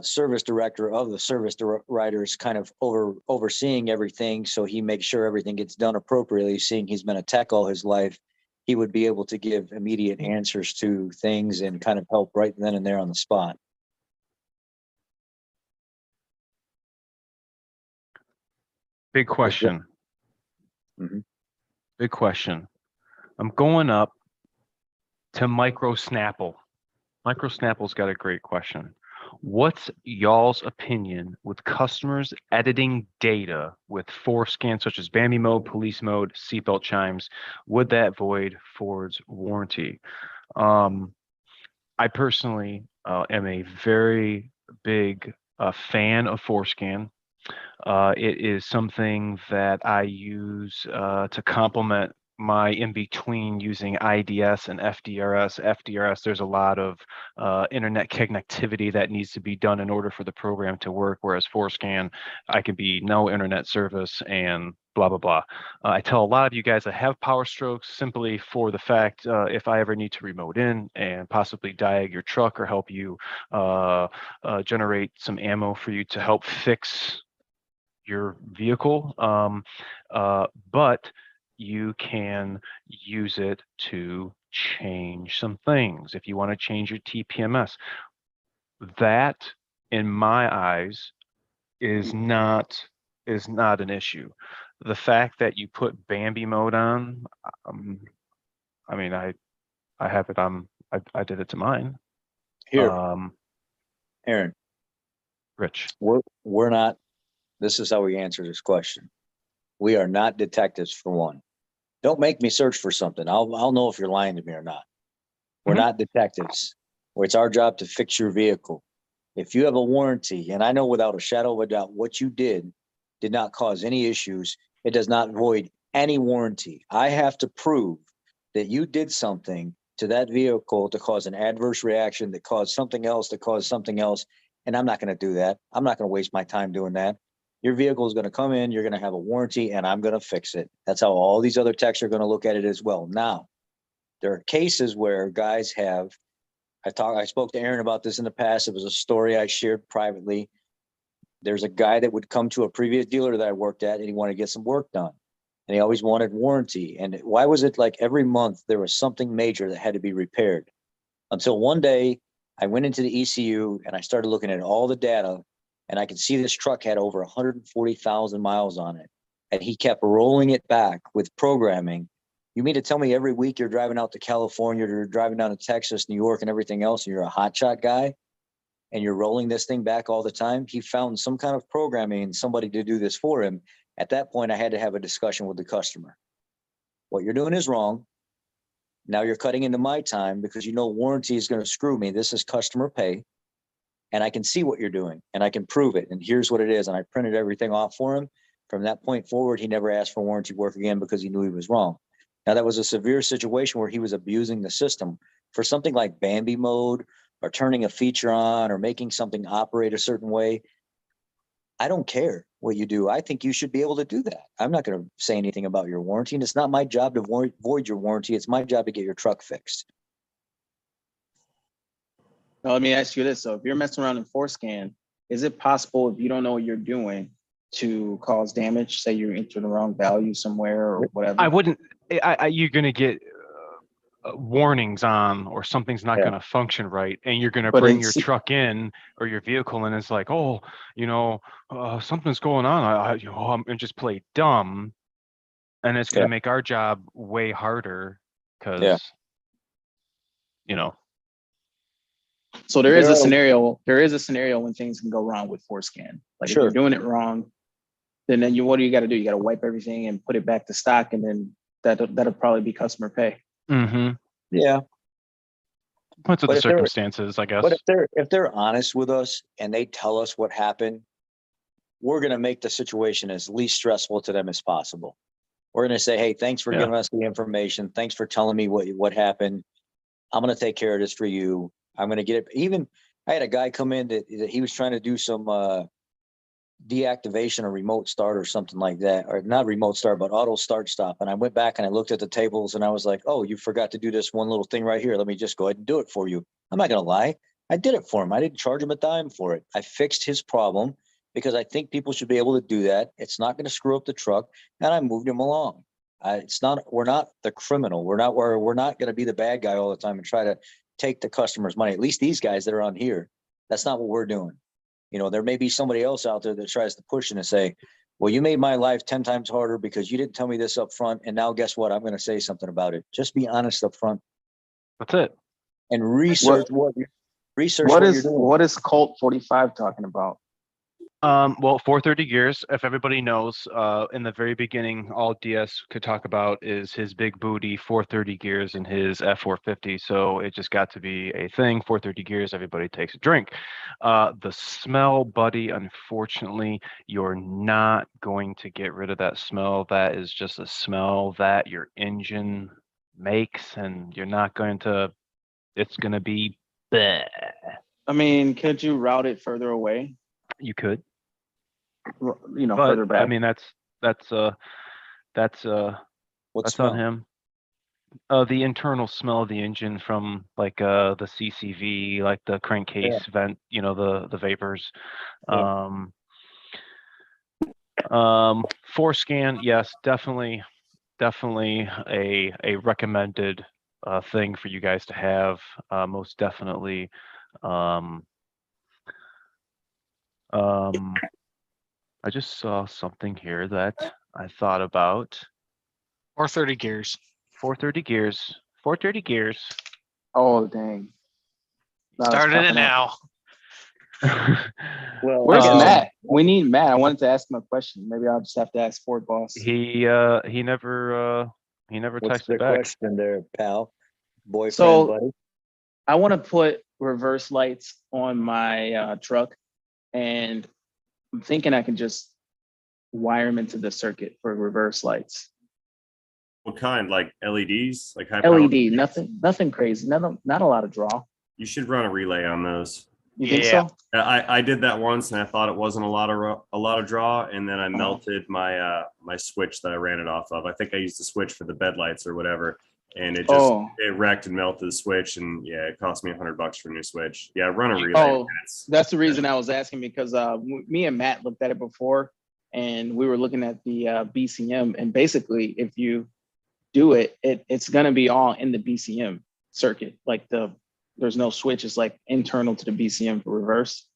service director of the service writers, kind of overseeing everything. So he makes sure everything gets done appropriately, seeing he's been a tech all his life. He would be able to give immediate answers to things and kind of help right then and there on the spot. Big question. Mhm. Big question. I'm going up to Micro Snapple. Micro Snapple's got a great question. What's y'all's opinion with customers editing data with forescan, such as Bambi mode, police mode, seatbelt chimes? Would that void Ford's warranty? I personally am a very big fan of forescan. It is something that I use to complement my in-between using IDS and FDRS. FDRS, there's a lot of internet connectivity that needs to be done in order for the program to work, whereas forescan, I could be no internet service and blah, blah, blah. I tell a lot of you guys I have Powerstroke simply for the fact if I ever need to remote in and possibly diag your truck or help you generate some ammo for you to help fix your vehicle, but you can use it to change some things. If you want to change your TPMS, that in my eyes is not an issue. The fact that you put Bambi mode on, I mean, I have it on, I did it to mine. Here, Aaron, Rich. we're not, this is how we answer this question. We are not detectives, for one. Don't make me search for something. I'll know if you're lying to me or not. We're not detectives. Where it's our job to fix your vehicle. If you have a warranty, and I know without a shadow of a doubt what you did not cause any issues, it does not void any warranty. I have to prove that you did something to that vehicle to cause an adverse reaction, that caused something else, and I'm not going to do that. I'm not going to waste my time doing that. Your vehicle is going to come in, you're going to have a warranty, and I'm going to fix it. That's how all these other techs are going to look at it as well. Now, there are cases where guys have, I spoke to Aaron about this in the past. It was a story I shared privately. There's a guy that would come to a previous dealer that I worked at, and he wanted to get some work done. And he always wanted warranty. And why was it like every month there was something major that had to be repaired? Until one day I went into the ECU and I started looking at all the data, and I could see this truck had over 140,000 miles on it. And he kept rolling it back with programming. You mean to tell me every week you're driving out to California, you're driving down to Texas, New York, and everything else, and you're a hotshot guy, and you're rolling this thing back all the time? He found some kind of programming and somebody to do this for him. At that point, I had to have a discussion with the customer. What you're doing is wrong. Now you're cutting into my time because you know warranty is going to screw me. This is customer pay. And I can see what you're doing and I can prove it. And here's what it is. And I printed everything off for him. From that point forward, he never asked for warranty work again because he knew he was wrong. Now, that was a severe situation where he was abusing the system. For something like Bambi mode or turning a feature on or making something operate a certain way, I don't care what you do. I think you should be able to do that. I'm not going to say anything about your warranty. And it's not my job to void your warranty. It's my job to get your truck fixed. Now, let me ask you this. So if you're messing around in forescan, is it possible if you don't know what you're doing to cause damage? Say you enter the wrong value somewhere or whatever. I wouldn't. You're gonna get warnings on, or something's not Yeah. gonna function right, and you're gonna But bring your it's- truck in or your vehicle, and it's like, oh, something's going on. I'm gonna just play dumb, and it's gonna Yeah. make our job way harder because, Yeah. So there is There a are- scenario. There is a scenario when things can go wrong with forescan. Like if Sure. you're doing it wrong, then what do you got to do? You got to wipe everything and put it back to stock, and then that'll probably be customer pay. mm-hmm. Yeah. Depends on But the if they're- circumstances, I guess. But if they're honest with us and they tell us what happened, we're gonna make the situation as least stressful to them as possible. We're gonna say, hey, thanks for Yeah. giving us the information. Thanks for telling me what happened. I'm gonna take care of this for you. I'm gonna get it. Even I had a guy come in that he was trying to do some deactivation or remote start or something like that, or not remote start, but auto start stop. And I went back and I looked at the tables and I was like, oh, you forgot to do this one little thing right here. Let me just go ahead and do it for you. I'm not going to lie. I did it for him. I didn't charge him a dime for it. I fixed his problem because I think people should be able to do that. It's not going to screw up the truck. And I moved him along. We're not the criminal. We're not going to be the bad guy all the time and try to take the customer's money. At least these guys that are on here, that's not what we're doing. There may be somebody else out there that tries to push and say, well, you made my life 10 times harder because you didn't tell me this up front. And now guess what? I'm going to say something about it. Just be honest up front That's it. and research what you're doing. What is Colt 45 talking about? Well, 430 gears, if everybody knows, in the very beginning, all DS could talk about is his big booty 430 gears and his F450. So it just got to be a thing. 430 gears, everybody takes a drink. The smell, buddy, unfortunately, you're not going to get rid of that smell. That is just a smell that your engine makes, and you're not going to, it's going to be bleh. I mean, could you route it further away? You could. Further But back. I mean, that's What that's smell? on him. The internal smell of the engine from like the CCV, like the crankcase vent, the vapors. Yeah. Forescan, yes, definitely a recommended thing for you guys to have. Most definitely. I just saw something here that I thought about. Or 30 gears. 430 gears. 430 gears. Oh dang! Now it's Started it popping up. now. Well, Where's Um, Matt? We need Matt. I wanted to ask him a question. Maybe I'll just have to ask Ford Boss. he never what's the texted back. question there, pal? Boyfriend, So- buddy? I want to put reverse lights on my truck, and I'm thinking I can just wire them into the circuit for reverse lights. What kind? Like LEDs? Like high power? LED, nothing crazy, not a lot of draw. You should run a relay on those. You think Yeah. so? I did that once and I thought it wasn't a lot of draw, and then I melted my my switch that I ran it off of. I think I used the switch for the bed lights or whatever, and it just it wrecked and melted the switch, and yeah, it cost me $100 for a new switch. Yeah, run a relay. Oh, that's the reason I was asking, because me and Matt looked at it before, and we were looking at the BCM, and basically if you do it, it's gonna be all in the BCM circuit. Like there's no switch, it's like internal to the BCM for reverse.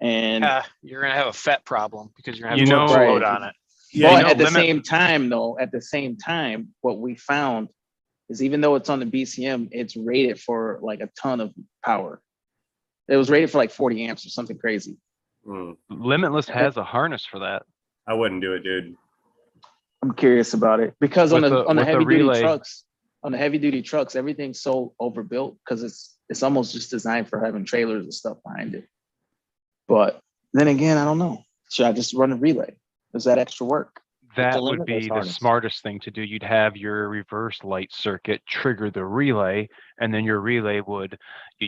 And You're gonna have a FET problem because you're gonna You have to know- load on it. Yeah, but at the limit- same time, what we found is even though it's on the BCM, it's rated for like a ton of power. It was rated for like 40 amps or something crazy. Limitless has a harness for that. I wouldn't do it, dude. I'm curious about it because on With the with heavy duty relay. trucks, everything's so overbuilt because it's almost just designed for having trailers and stuff behind it. But then again, I don't know. Should I just run a relay? Is that extra work? That the would limitless be the harness. smartest thing to do. You'd have your reverse light circuit trigger the relay, and then your relay you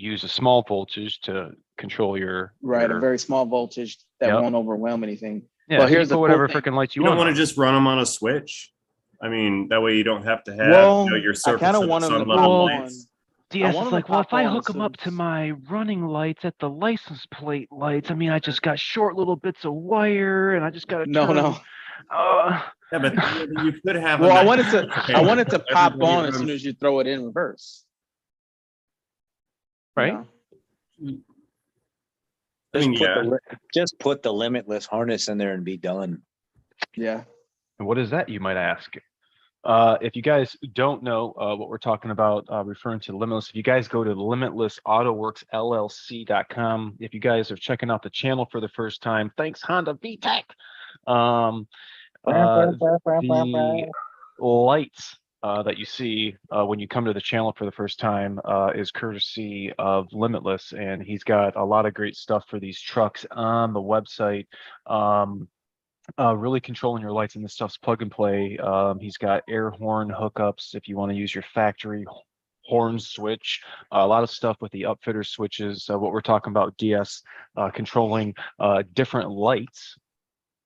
use a small voltage to control your Right, your- a very small voltage that Yep. won't overwhelm anything. Yeah, Well, so you here's the put cool whatever thing. freaking lights you You don't want. want to just run them on a switch. I mean, that way you don't have to have Well, your I surface kinda of the want 'em to sun come level on. lights. DS want is 'em to like, well, if pop I on hook as them soon up to as- my running lights at the license plate lights, I mean, I just got short little bits of wire, and I just got to No, turn. no. Yeah, but you could have. Well, a I wanted to mechanism. pop Everybody on as soon runs- as you throw it in reverse. You Right? know? I mean, yeah. Just put the limitless harness in there and be done. Yeah. And what is that, you might ask? If you guys don't know what we're talking about, referring to Limitless, if you guys go to limitlessautoworksllc.com, if you guys are checking out the channel for the first time, thanks Honda VTEC. The lights that you see when you come to the channel for the first time is courtesy of Limitless, and he's got a lot of great stuff for these trucks on the website. Really controlling your lights, and this stuff's plug and play. He's got air horn hookups if you want to use your factory horn switch. A lot of stuff with the upfitter switches. What we're talking about, DS, controlling different lights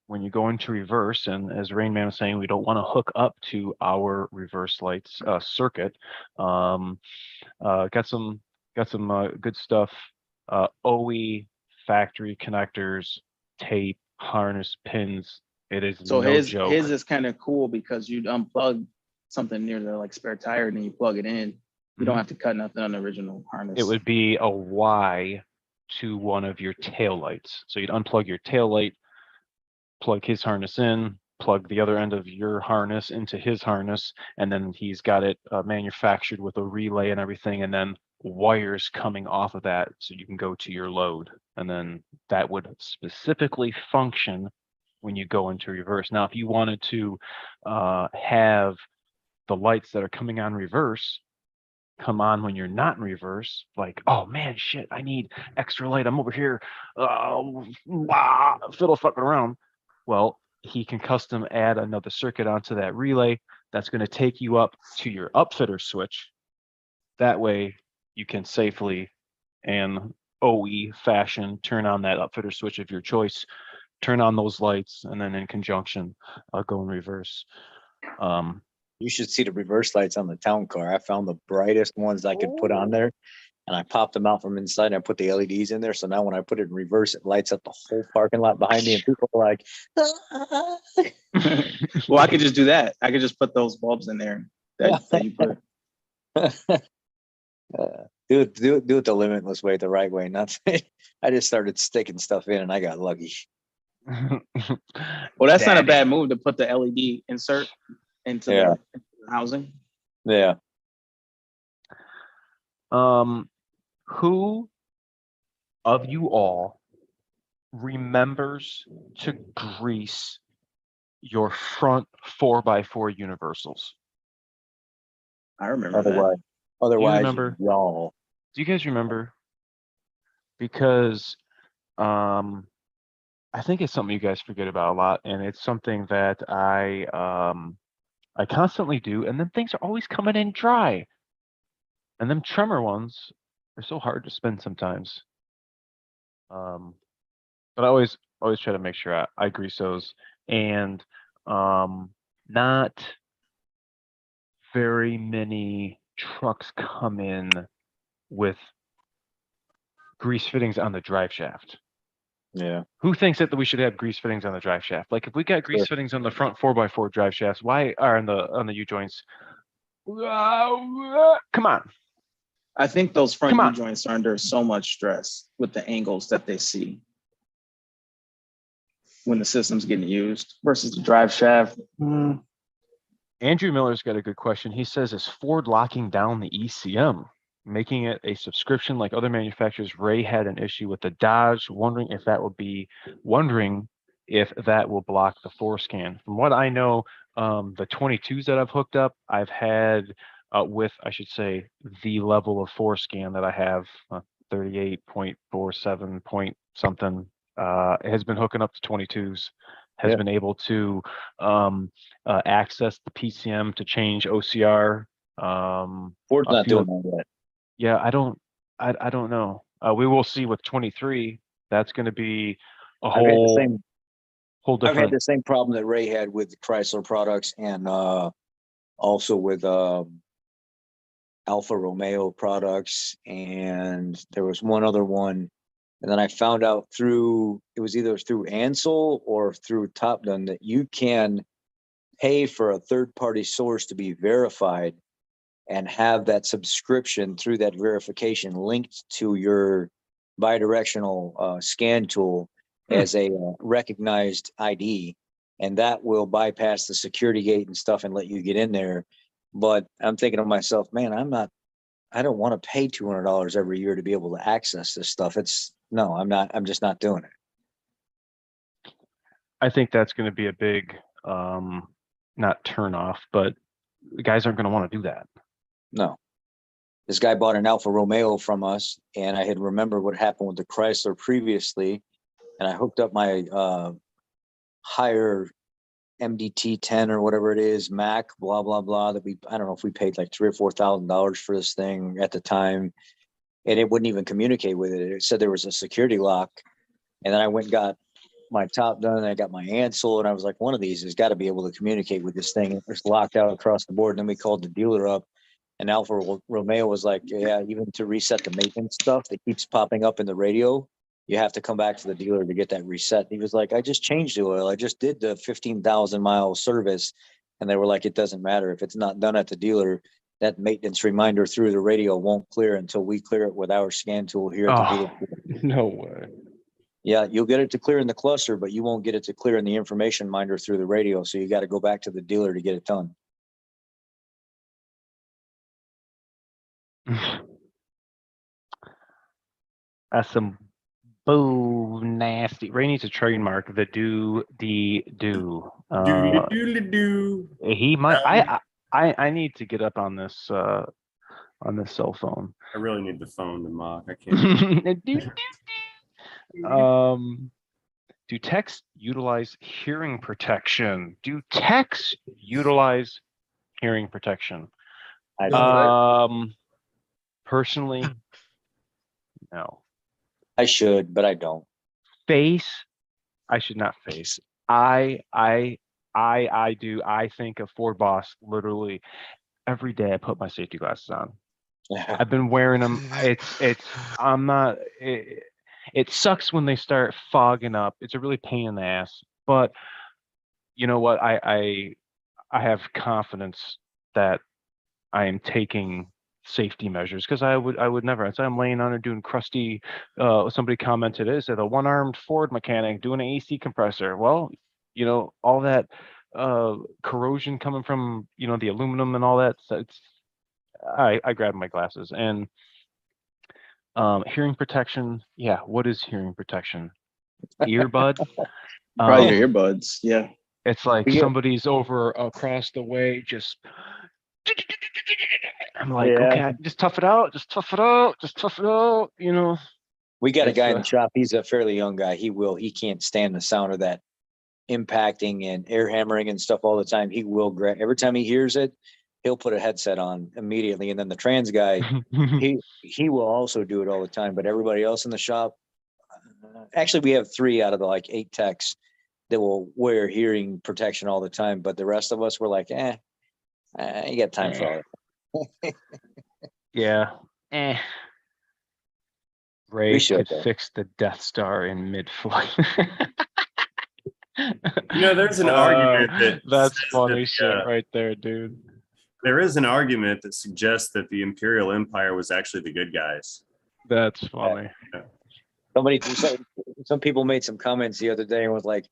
when you go into reverse. And as Rain Man was saying, we don't want to hook up to our reverse lights circuit. Got some good stuff. OE factory connectors, tape, harness, pins. It is So no his joke. is kind of cool because you'd unplug something near the like spare tire and then you plug it in. You don't have to cut nothing on the original harness. It would be a Y to one of your tail lights. So you'd unplug your tail light, plug his harness in, plug the other end of your harness into his harness, and then he's got it manufactured with a relay and everything, and then wires coming off of that so you can go to your load. And then that would specifically function when you go into reverse. Now, if you wanted to have the lights that are coming on reverse come on when you're not in reverse, like, oh man, shit, I need extra light, I'm over here fiddle fucking around. Well, he can custom add another circuit onto that relay that's going to take you up to your upfitter switch. That way you can safely and OE fashion turn on that upfitter switch of your choice, turn on those lights, and then in conjunction go in reverse. You should see the reverse lights on the town car. I found the brightest ones I could put on there, and I popped them out from inside and I put the LEDs in there. So now when I put it in reverse, it lights up the whole parking lot behind me, and people are like, "Ah." Well, I could just do that. I could just put those bulbs in there that you put. Do it the limitless way, the right way. Not I just started sticking stuff in and I got lucky. Well, that's not a bad move to put the LED insert into the housing. Yeah. Who of you all remembers to grease your front 4x4 universals? I remember that. Otherwise, remember? y'all. Do you guys remember? Because I think it's something you guys forget about a lot, and it's something that I constantly do, and then things are always coming in dry. And them tremor ones are so hard to spin sometimes. But I always try to make sure I grease those, and not very many trucks come in with grease fittings on the drive shaft. Yeah. Who thinks that we should have grease fittings on the drive shaft? Like if we got grease fittings on the front 4x4 drive shafts, why are on the U joints? Come on. I think those front U joints are under so much stress with the angles that they see when the system's getting used versus the drive shaft. Andrew Miller's got a good question. He says, is Ford locking down the ECM, making it a subscription like other manufacturers? Ray had an issue with the Dodge, wondering if that will block the forescan. From what I know, the 22s that I've hooked up, I've had with, I should say, the level of forescan that I have, 38.47 point something, has been hooking up to 22s. Has been able to access the PCM to change OCR. Ford's not doing that yet. Yeah, I don't know. We will see with 23. That's going to be a whole different. I've had the same problem that Ray had with Chrysler products, and also with Alfa Romeo products, and there was one other one. And then I found out it was either through Ansel or through Top Gun that you can pay for a third-party source to be verified and have that subscription through that verification linked to your bidirectional scan tool as a recognized ID. And that will bypass the security gate and stuff and let you get in there. But I'm thinking to myself, man, I don't want to pay $200 every year to be able to access this stuff. I'm just not doing it. I think that's going to be a big, not turn off, but the guys aren't going to want to do that. No. This guy bought an Alfa Romeo from us, and I had remembered what happened with the Chrysler previously, and I hooked up my higher MDT 10 or whatever it is, Mac, blah, blah, blah, I don't know if we paid like $3,000 or $4,000 for this thing at the time, and it wouldn't even communicate with it. It said there was a security lock. And then I went and got my Top Done, and I got my Ansel, and I was like, one of these has got to be able to communicate with this thing. It's locked out across the board. And then we called the dealer up, and Alfa Romeo was like, yeah, even to reset the maintenance stuff that keeps popping up in the radio, you have to come back to the dealer to get that reset. And he was like, I just changed the oil. I just did the 15,000 mile service. And they were like, it doesn't matter. If it's not done at the dealer, that maintenance reminder through the radio won't clear until we clear it with our scan tool here at the dealer. No way. Yeah, you'll get it to clear in the cluster, but you won't get it to clear in the information minder through the radio. So you got to go back to the dealer to get it done. That's some boo nasty. Ray needs a trademark. The do. He might. I need to get up on this cell phone. I really need the phone to mock. I can't. Do texts utilize hearing protection? Do texts utilize hearing protection? Personally, no. I should, but I don't. I should not face. I do. I think of Ford Boss literally every day. I put my safety glasses on. I've been wearing them. It sucks when they start fogging up. It's a really pain in the ass. But you know what? I have confidence that I am taking safety measures, because I would never. I said I'm laying on there doing crusty. Somebody commented, "Is it a one-armed Ford mechanic doing an AC compressor?" Well, all that corrosion coming from the aluminum and all that. So I grabbed my glasses. And hearing protection. Yeah, what is hearing protection? Earbud. Probably your earbuds. Yeah. It's like somebody's over across the way, just. I'm like, okay, just tough it out. We got a guy in the shop. He's a fairly young guy. He can't stand the sound of that impacting and air hammering and stuff all the time. He will grab every time he hears it. He'll put a headset on immediately. And then the trans guy, he will also do it all the time. But everybody else in the shop, actually, we have 3 out of the 8 techs that will wear hearing protection all the time. But the rest of us were like, you got time for all that. Yeah. Ray could fix the Death Star in mid-flight. There's an argument that's funny shit right there, dude. There is an argument that suggests that the Imperial Empire was actually the good guys. That's funny. Some people made some comments the other day and was like,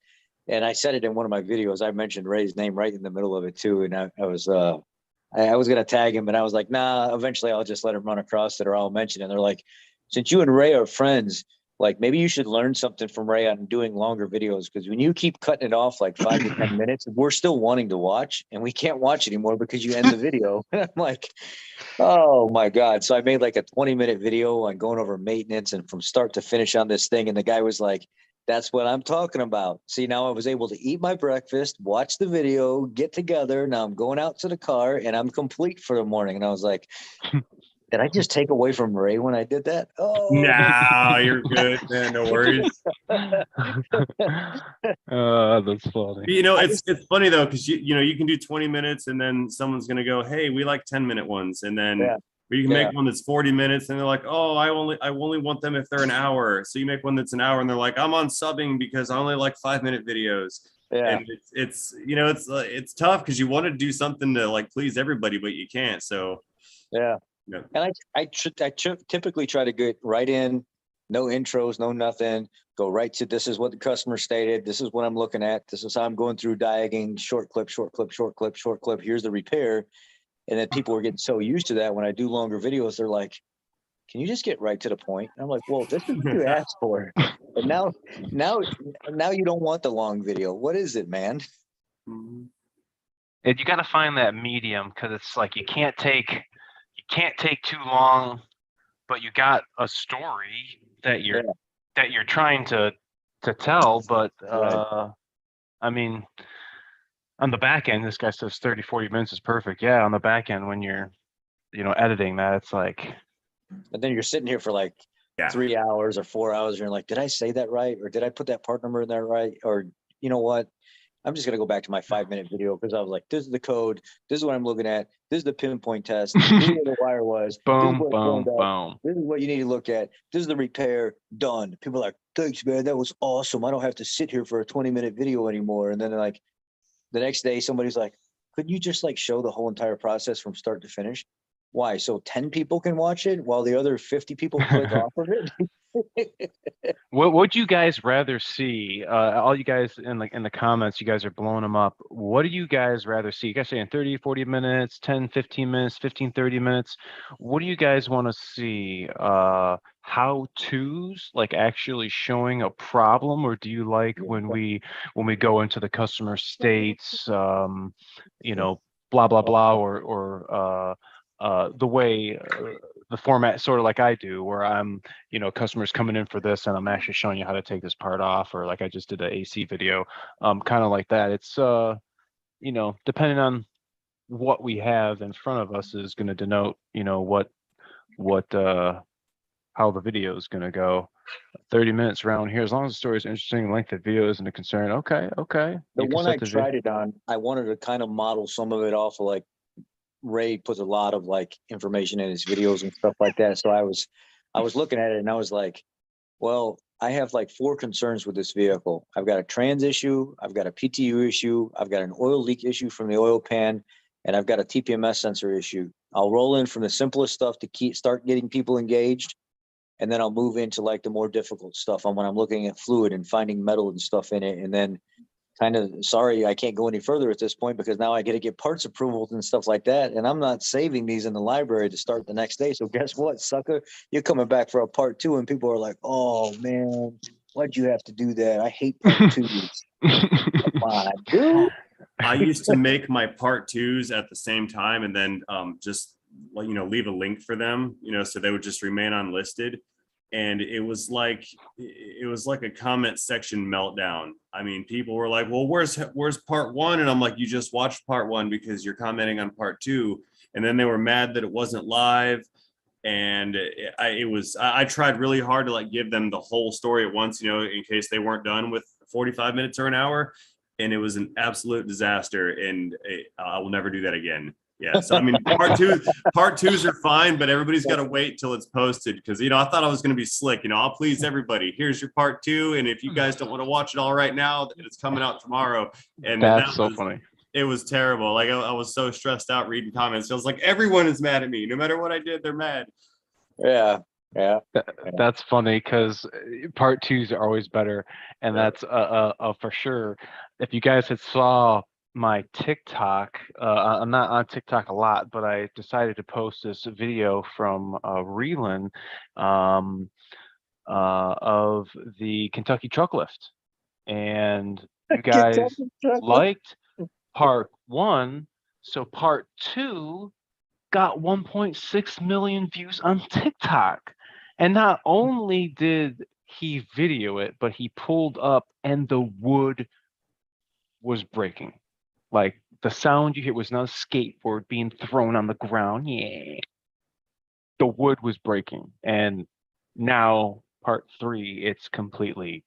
and I said it in one of my videos. I mentioned Ray's name right in the middle of it too, and I was gonna tag him, but I was like, nah. Eventually, I'll just let him run across it, or I'll mention it. And they're like, since you and Ray are friends, maybe you should learn something from Ray on doing longer videos, because when you keep cutting it off 5 to 10 minutes, we're still wanting to watch, and we can't watch anymore because you end the video. And I'm like, oh my God. So I made a 20-minute video on going over maintenance and from start to finish on this thing. And the guy was like, that's what I'm talking about. See, now I was able to eat my breakfast, watch the video, get together. Now I'm going out to the car and I'm complete for the morning. And I was like, did I just take away from Ray when I did that? Oh, no, you're good, man. No worries. That's funny. It's funny though, because you can do 20 minutes and then someone's gonna go, hey, we like 10-minute ones, and then Or you can Yeah. make one that's 40 minutes and they're like, oh, I only want them if they're an hour. So you make one that's an hour and they're like, I'm on subbing because I only like 5-minute videos. Yeah. And it's you know, it's tough because you want to do something to like please everybody, but you can't. So Yeah. yeah. And I typically try to get right in, no intros, no nothing. Go right to this is what the customer stated. This is what I'm looking at. This is how I'm going through diagging, short clip, short clip, short clip, short clip. Here's the repair. And then people are getting so used to that when I do longer videos, they're like, can you just get right to the point? And I'm like, well, this is what you asked for. And now you don't want the long video. What is it, man? And you got to find that medium, because it's like you can't take too long, but you got a story that you're trying to tell. But Right. I mean, on the back end, this guy says 30, 40 minutes is perfect. Yeah, on the back end, when you're editing that, it's like, And then you're sitting here for like Yeah. 3 hours or 4 hours. And you're like, did I say that right? Or did I put that part number in there right? Or you know what? I'm just going to go back to my 5-minute video because I was like, this is the code. This is what I'm looking at. This is the pinpoint test. This is where the wire was. This is boom, where it boom, joined up. boom. This is what you need to look at. This is the repair done. People are like, thanks, man. That was awesome. I don't have to sit here for a 20-minute video anymore. And then they're like, the next day, somebody's like, could you just like show the whole entire process from start to finish? Why? So 10 people can watch it while the other 50 people click off of it? What would you guys rather see? All you guys in the comments, you guys are blowing them up. What do you guys rather see? You guys saying 30, 40 minutes, 10, 15 minutes, 15, 30 minutes. What do you guys want to see? How-tos, like actually showing a problem, or do you like when we go into the customer states, blah blah blah, or the way the format, sort of like I do, where I'm, customers coming in for this and I'm actually showing you how to take this part off, or like I just did an AC video, kind of like that. It's depending on what we have in front of us is going to denote, how the video is going to go. 30 minutes around here, as long as the story is interesting, length of video isn't a concern. Okay. The You can one set I the tried it on, I wanted to kind of model some of it off of like Ray puts a lot of like information in his videos and stuff like that. So I was looking at it and I was like, well, I have like 4 concerns with this vehicle. I've got a trans issue, I've got a PTU issue, I've got an oil leak issue from the oil pan, and I've got a TPMS sensor issue. I'll roll in from the simplest stuff to start getting people engaged, and then I'll move into like the more difficult stuff on when I'm looking at fluid and finding metal and stuff in it, and then kind of sorry I can't go any further at this point because now I get to get parts approvals and stuff like that, and I'm not saving these in the library to start the next day. So guess what, sucker, you're coming back for a part 2 and people are like, oh man, why'd you have to do that? I hate part 2s. Come on, dude. I used to make my part 2s at the same time and then just leave a link for them, so they would just remain unlisted. And it was like a comment section meltdown. I mean, people were like, well, where's part 1? And I'm like, you just watched part 1 because you're commenting on part 2. And then they were mad that it wasn't live. And I tried really hard to like give them the whole story at once, in case they weren't done with 45 minutes or an hour. And it was an absolute disaster. And I will never do that again. Yeah. So, I mean, part 2s are fine, but everybody's got to wait till it's posted because, I thought I was going to be slick. I'll please everybody. Here's your part 2. And if you guys don't want to watch it all right now, it's coming out tomorrow. And that's so funny. It was terrible. Like I was so stressed out reading comments. I was like, everyone is mad at me. No matter what I did, they're mad. Yeah. That's funny because part 2s are always better. And that's for sure. If you guys had saw my TikTok, I'm not on TikTok a lot, but I decided to post this video from Reelan of the Kentucky truck lift, and you guys liked part 1, so part 2 got 1.6 million views on TikTok. And not only did he video it, but he pulled up and the wood was breaking. Like the sound you hear was not a skateboard being thrown on the ground. Yeah. The wood was breaking. And now part 3, it's completely,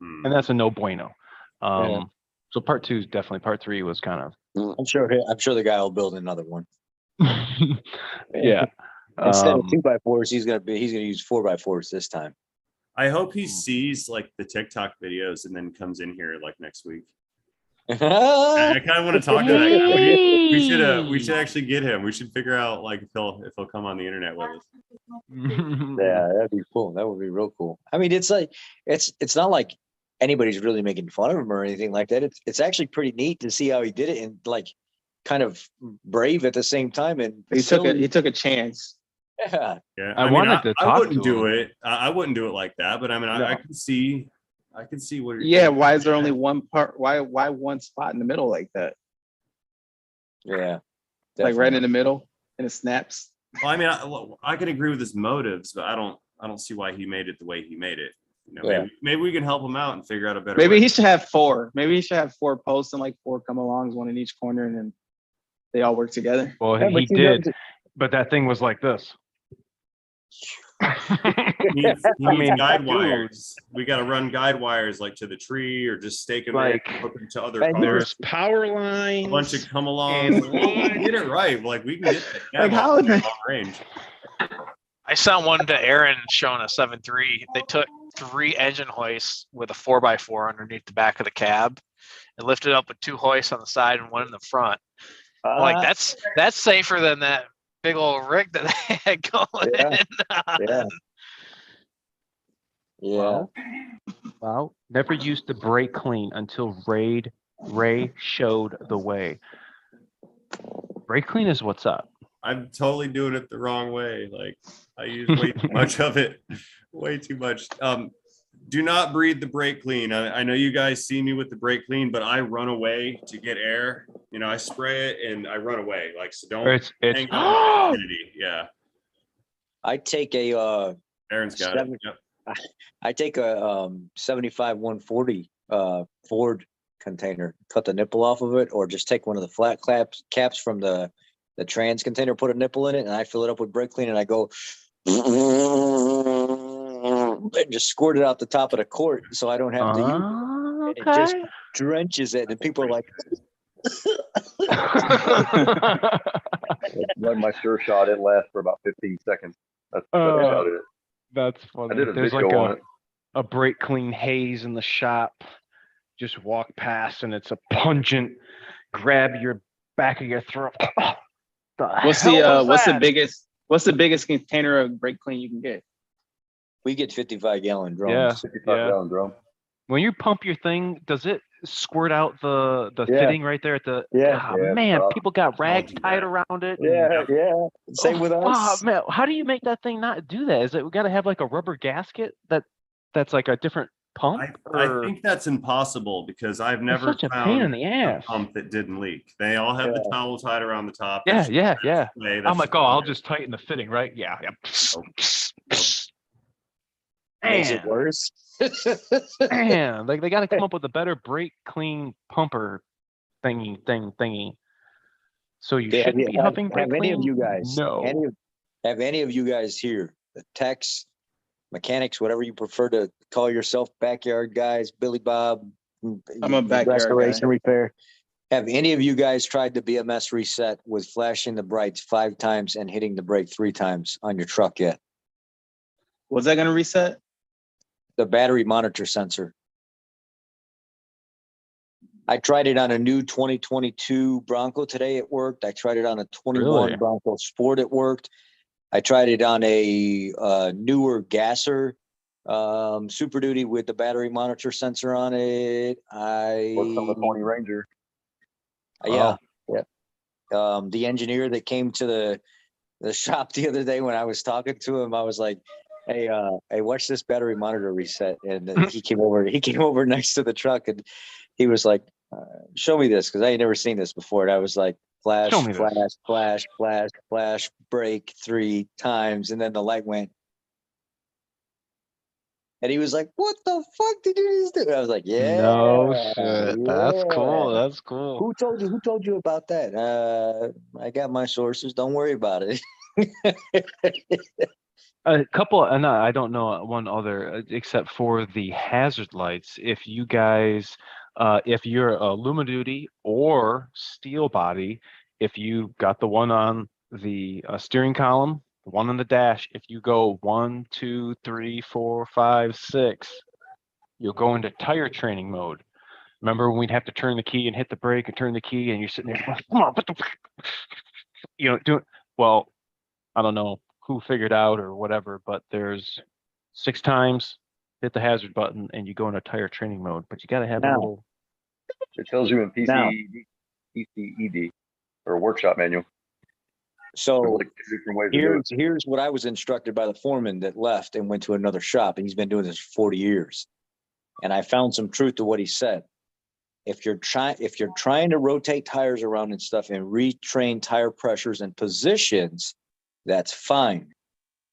and that's a no bueno. So part 2 is definitely, part 3 was kind of. I'm sure the guy will build another one. Yeah. Instead of Um, 2x4s, he's gonna use 4x4s this time. I hope he sees like the TikTok videos and then comes in here like next week. I kind of want to talk to that guy. We should actually get him. We should figure out like if he'll come on the internet with us. Yeah, that'd be cool. That would be real cool. I mean, it's like it's not like anybody's really making fun of him or anything like that. It's actually pretty neat to see how he did it and like kind of brave at the same time. And He took a chance. yeah, Yeah, I mean, wanted to I talk wouldn't to do him. it. I wouldn't do it like that. But I mean, No. I can see what. You're Yeah, why is there only one part? Why one spot in the middle like that? yeah, Like right in definitely. the middle, and it snaps. Well, I mean, I can agree with his motives, but I don't see why he made it the way he made it. You know, Yeah. maybe we can help him out and figure out a better Maybe way. he should have four. Maybe he should have 4 posts and like 4 come alongs, one in each corner, and then they all work together. Well, Yeah, but he you know, did, but that thing was like this. He needs mean, guide dude. wires. We got to run guide wires like to the tree or just stake them Like, in, hook them to other man, cars. There's power A lines. bunch of come along. and Get it right. Like we can get that Like, how long is it- range. I sent one to Aaron showing a 7.3. They took 3 engine hoists with a 4x4 underneath the back of the cab and lifted up with 2 hoists on the side and one in the front. I'm like, that's safer than that big old rig that they had going Yeah. in. yeah, yeah. Well, never used the brake clean until Ray showed the way. Brake clean is what's up. I'm totally doing it the wrong way. Like I use way too much of it. Way too much. Do not breathe the brake clean. I know you guys see me with the brake clean, but I run away to get air. You know, I spray it and I run away. Like so, don't It's hang out in my vicinity. Yeah, I take a Aaron's got it. Yep. I take a 75 140 Ford container, cut the nipple off of it, or just take one of the flat caps from the trans container, put a nipple in it, and I fill it up with brake clean, and I go and just squirt it out the top of the court, so I don't have to use it. And it just Okay. drenches it, and people are like, Run my sure shot. It lasts for about 15 seconds. That's about it. That's funny. I did a There's video like on it. a brake clean haze in the shop. Just walk past and it's a pungent grab your back of your throat. What's the biggest container of brake clean you can get? we get 55-gallon drums. Yeah. 55-gallon drum. When you pump your thing, does it squirt out the Yeah. fitting right there at the? Yeah. Ah, Yeah, man, tough. people got rags do tied that. around it. Yeah, yeah. Same with us. Oh man, how do you make that thing not do that? Is it we got to have like a rubber gasket that's like a different pump? I or- think that's impossible because I've It's never such a found pain in the a ass. pump that didn't leak. They all have the towel tied around the top. Yeah, That's- yeah, yeah. that's the way- I'm that's like, the oh, I'll way. just tighten the fitting, right? Yeah, yeah. Makes it Man, worse. man, like they got to come up with a better brake clean pumper thingy. So you Yeah, shouldn't be huffing brake have any of clean? you guys? No. Have any of you guys here, the techs, mechanics, whatever you prefer to call yourself, backyard guys, Billy Bob? I'm a backyard restoration guy. repair. Have any of you guys tried the BMS reset with flashing the brights 5 times and hitting the brake 3 times on your truck yet? Was that gonna reset? The battery monitor sensor. I tried it on a new 2022 Bronco today. It worked. I tried it on a 21 Really? Bronco Sport. It worked. I tried it on a newer Gasser Super Duty with the battery monitor sensor on it. Works on the 20 Ranger. Yeah. The engineer that came to the shop the other day when I was talking to him, I was like, hey, watch this battery monitor reset. And he came over next to the truck and he was like, show me this, because I ain't never seen this before. And I was like, flash, Show me flash, this. flash, flash, flash, break 3 times, and then the light went. And he was like, what the fuck did you just do? I was like, yeah. No shit. That's cool. yeah. That's cool. Who told you about that? I got my sources. Don't worry about it. A couple, and I don't know one other except for the hazard lights. If you guys, if you're a Luma Duty or steel body, if you got the one on the steering column, the one on the dash, if you go 1, 2, 3, 4, 5, 6, you'll go into tire training mode. Remember when we'd have to turn the key and hit the brake and turn the key, and you're sitting there, come on, doing, well, I don't know who figured out or whatever, but there's 6 times, hit the hazard button, and you go into tire training mode, but you got to have a Now- little. It tells you in Now- PCED or workshop manual. So There's like 2 different ways to do it. here's what I was instructed by the foreman that left and went to another shop, and he's been doing this for 40 years. And I found some truth to what he said. If you're trying to rotate tires around and stuff and retrain tire pressures and positions, that's fine.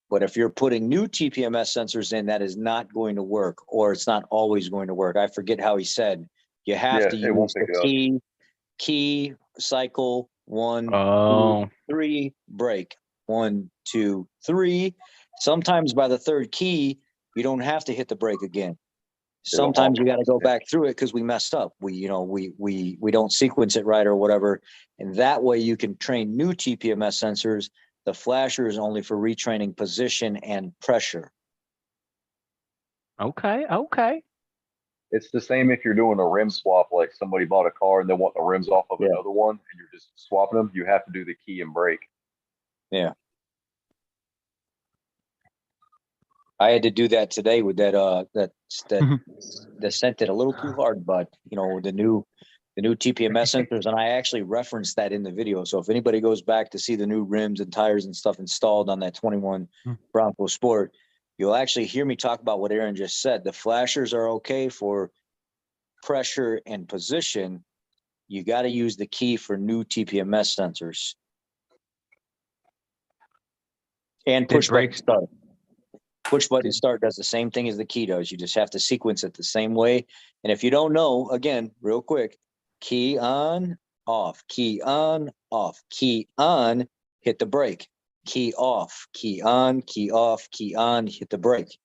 But if you're putting new TPMS sensors in, that is not going to work, or it's not always going to work. I forget how he said. You have Yeah, to it won't use pick it the up. key cycle 1, Oh, 2, 3, brake 1, 2, 3. Sometimes by the third key, you don't have to hit the brake again. Sometimes you got to go back through it because we messed up. We don't sequence it right or whatever. And that way you can train new TPMS sensors. The flasher is only for retraining position and pressure. okay, okay. It's the same if you're doing a rim swap, like somebody bought a car and they want the rims off of Yeah. another one, and you're just swapping them. You have to do the key and brake. Yeah. I had to do that today with that sent it a little too hard, but the new TPMS sensors, and I actually referenced that in the video. So if anybody goes back to see the new rims and tires and stuff installed on that 21 Bronco Sport, you'll actually hear me talk about what Aaron just said. The flashers are okay for pressure and position. You got to use the key for new TPMS sensors. And push button start. Push button start does the same thing as the key does. You just have to sequence it the same way. And if you don't know, again, real quick, key on, off, key on, off, key on, hit the brake, key off, key on, key off, key on, hit the brake.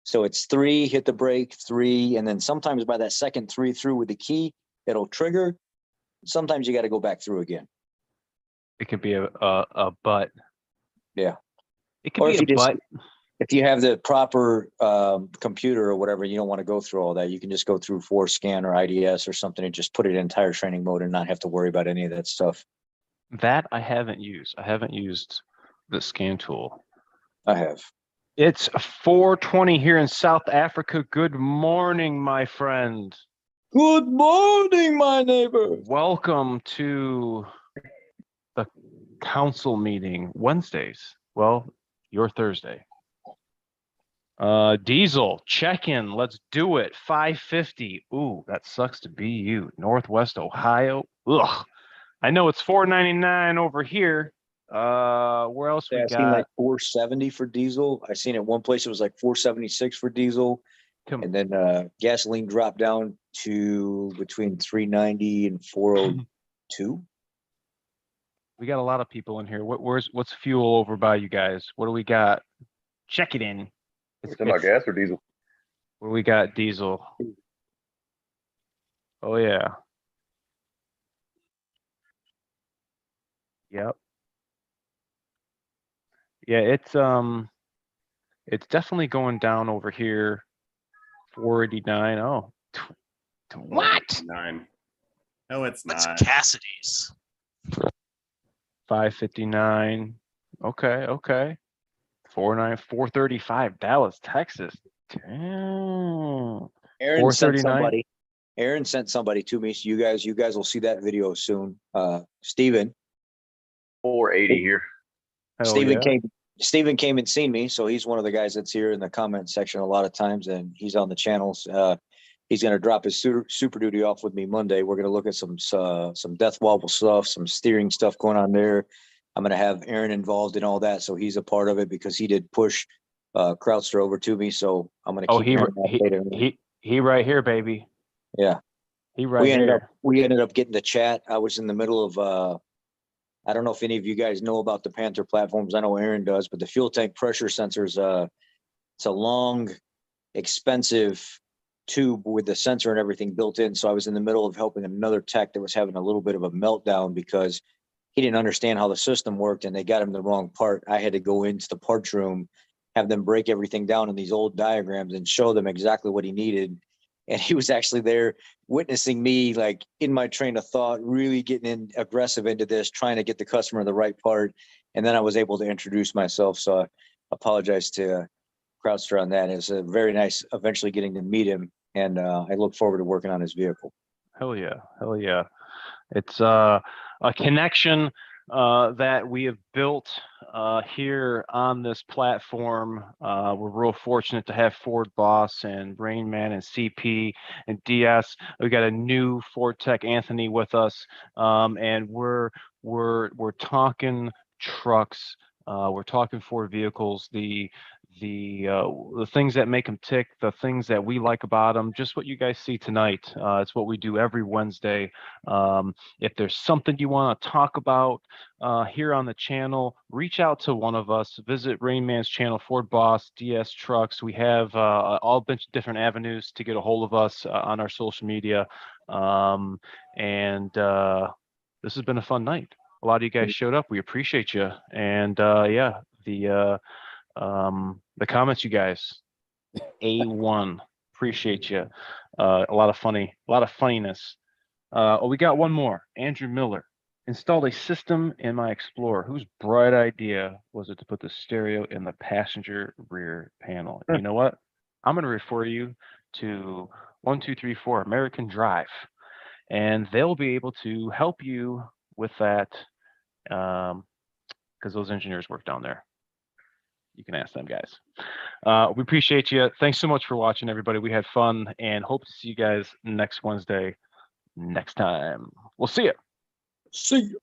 So it's 3, hit the brake, 3, and then sometimes by that second 3 through with the key, it'll trigger. Sometimes you got to go back through again. It could be a butt. Yeah. It could Or be if a you just, butt. if you have the proper computer or whatever, you don't want to go through all that. You can just go through ForScan or IDS or something and just put it in tire training mode and not have to worry about any of that stuff. That I haven't used. I haven't used the scan tool. I have. It's 4:20 here in South Africa. Good morning, my friend. Good morning, my neighbor. Welcome to the council meeting Wednesdays. Well, your Thursday. Diesel, check in. Let's do it. 550. Ooh, that sucks to be you. Northwest Ohio. Ugh. I know it's $4.99 over here. Where else we I got? seen like 470 for diesel. I seen it one place it was like 476 for diesel. And then gasoline dropped down to between 390 and 402. We got a lot of people in here. What's fuel over by you guys? What do we got? Check it in. It's about gas or diesel? What do we got? Diesel. Oh yeah. Yep. Yeah, it's definitely going down over here. 489. Oh. What? 9. No, it's That's not. Cassidy's. 559. Okay. 435. Dallas, Texas. Damn. Aaron sent 439. somebody to me. So you guys will see that video soon. Steven. 480 here. Hell Steven yeah. Steven came and seen me, so he's one of the guys that's here in the comment section a lot of times, and he's on the channels. He's going to drop his Super Duty off with me Monday. We're going to look at some death wobble stuff, some steering stuff going on there. I'm going to have Aaron involved in all that, so he's a part of it because he did push Krautster over to me. So I'm going to keep Aaron updated. He right here, baby. Yeah, He right here. We ended up getting to chat. I was in the middle of I don't know if any of you guys know about the Panther platforms. I know Aaron does, but the fuel tank pressure sensors, it's a long, expensive tube with the sensor and everything built in. So I was in the middle of helping another tech that was having a little bit of a meltdown because he didn't understand how the system worked, and they got him the wrong part. I had to go into the parts room, have them break everything down in these old diagrams and show them exactly what he needed. And he was actually there witnessing me, like in my train of thought, really getting in aggressive into this, trying to get the customer the right part. And then I was able to introduce myself. So I apologize to Crowdster on that. It's very nice eventually getting to meet him. And I look forward to working on his vehicle. Hell yeah. Hell yeah. It's a connection that we have built here on this platform. We're real fortunate to have Ford Boss and Rain Man and CP and DS. We got a new Ford Tech Anthony with us, and we're talking trucks. We're talking Ford vehicles. The things that make them tick, the things that we like about them, just what you guys see tonight. It's what we do every Wednesday. If there's something you want to talk about here on the channel, reach out to one of us. Visit Rain Man's channel, Ford Boss, DS Trucks. We have all bunch of different avenues to get a hold of us on our social media. This has been a fun night. A lot of you guys showed up. We appreciate you. And yeah, the comments, you guys, A1. Appreciate you. A lot of funniness. Oh, we got one more. Andrew Miller installed a system in my Explorer. Whose bright idea was it to put the stereo in the passenger rear panel? You know what? I'm going to refer you to 1234 American Drive, and they'll be able to help you with that because those engineers work down there. You can ask them, guys. We appreciate you. Thanks so much for watching, everybody. We had fun and hope to see you guys next Wednesday next time. We'll see you. See you.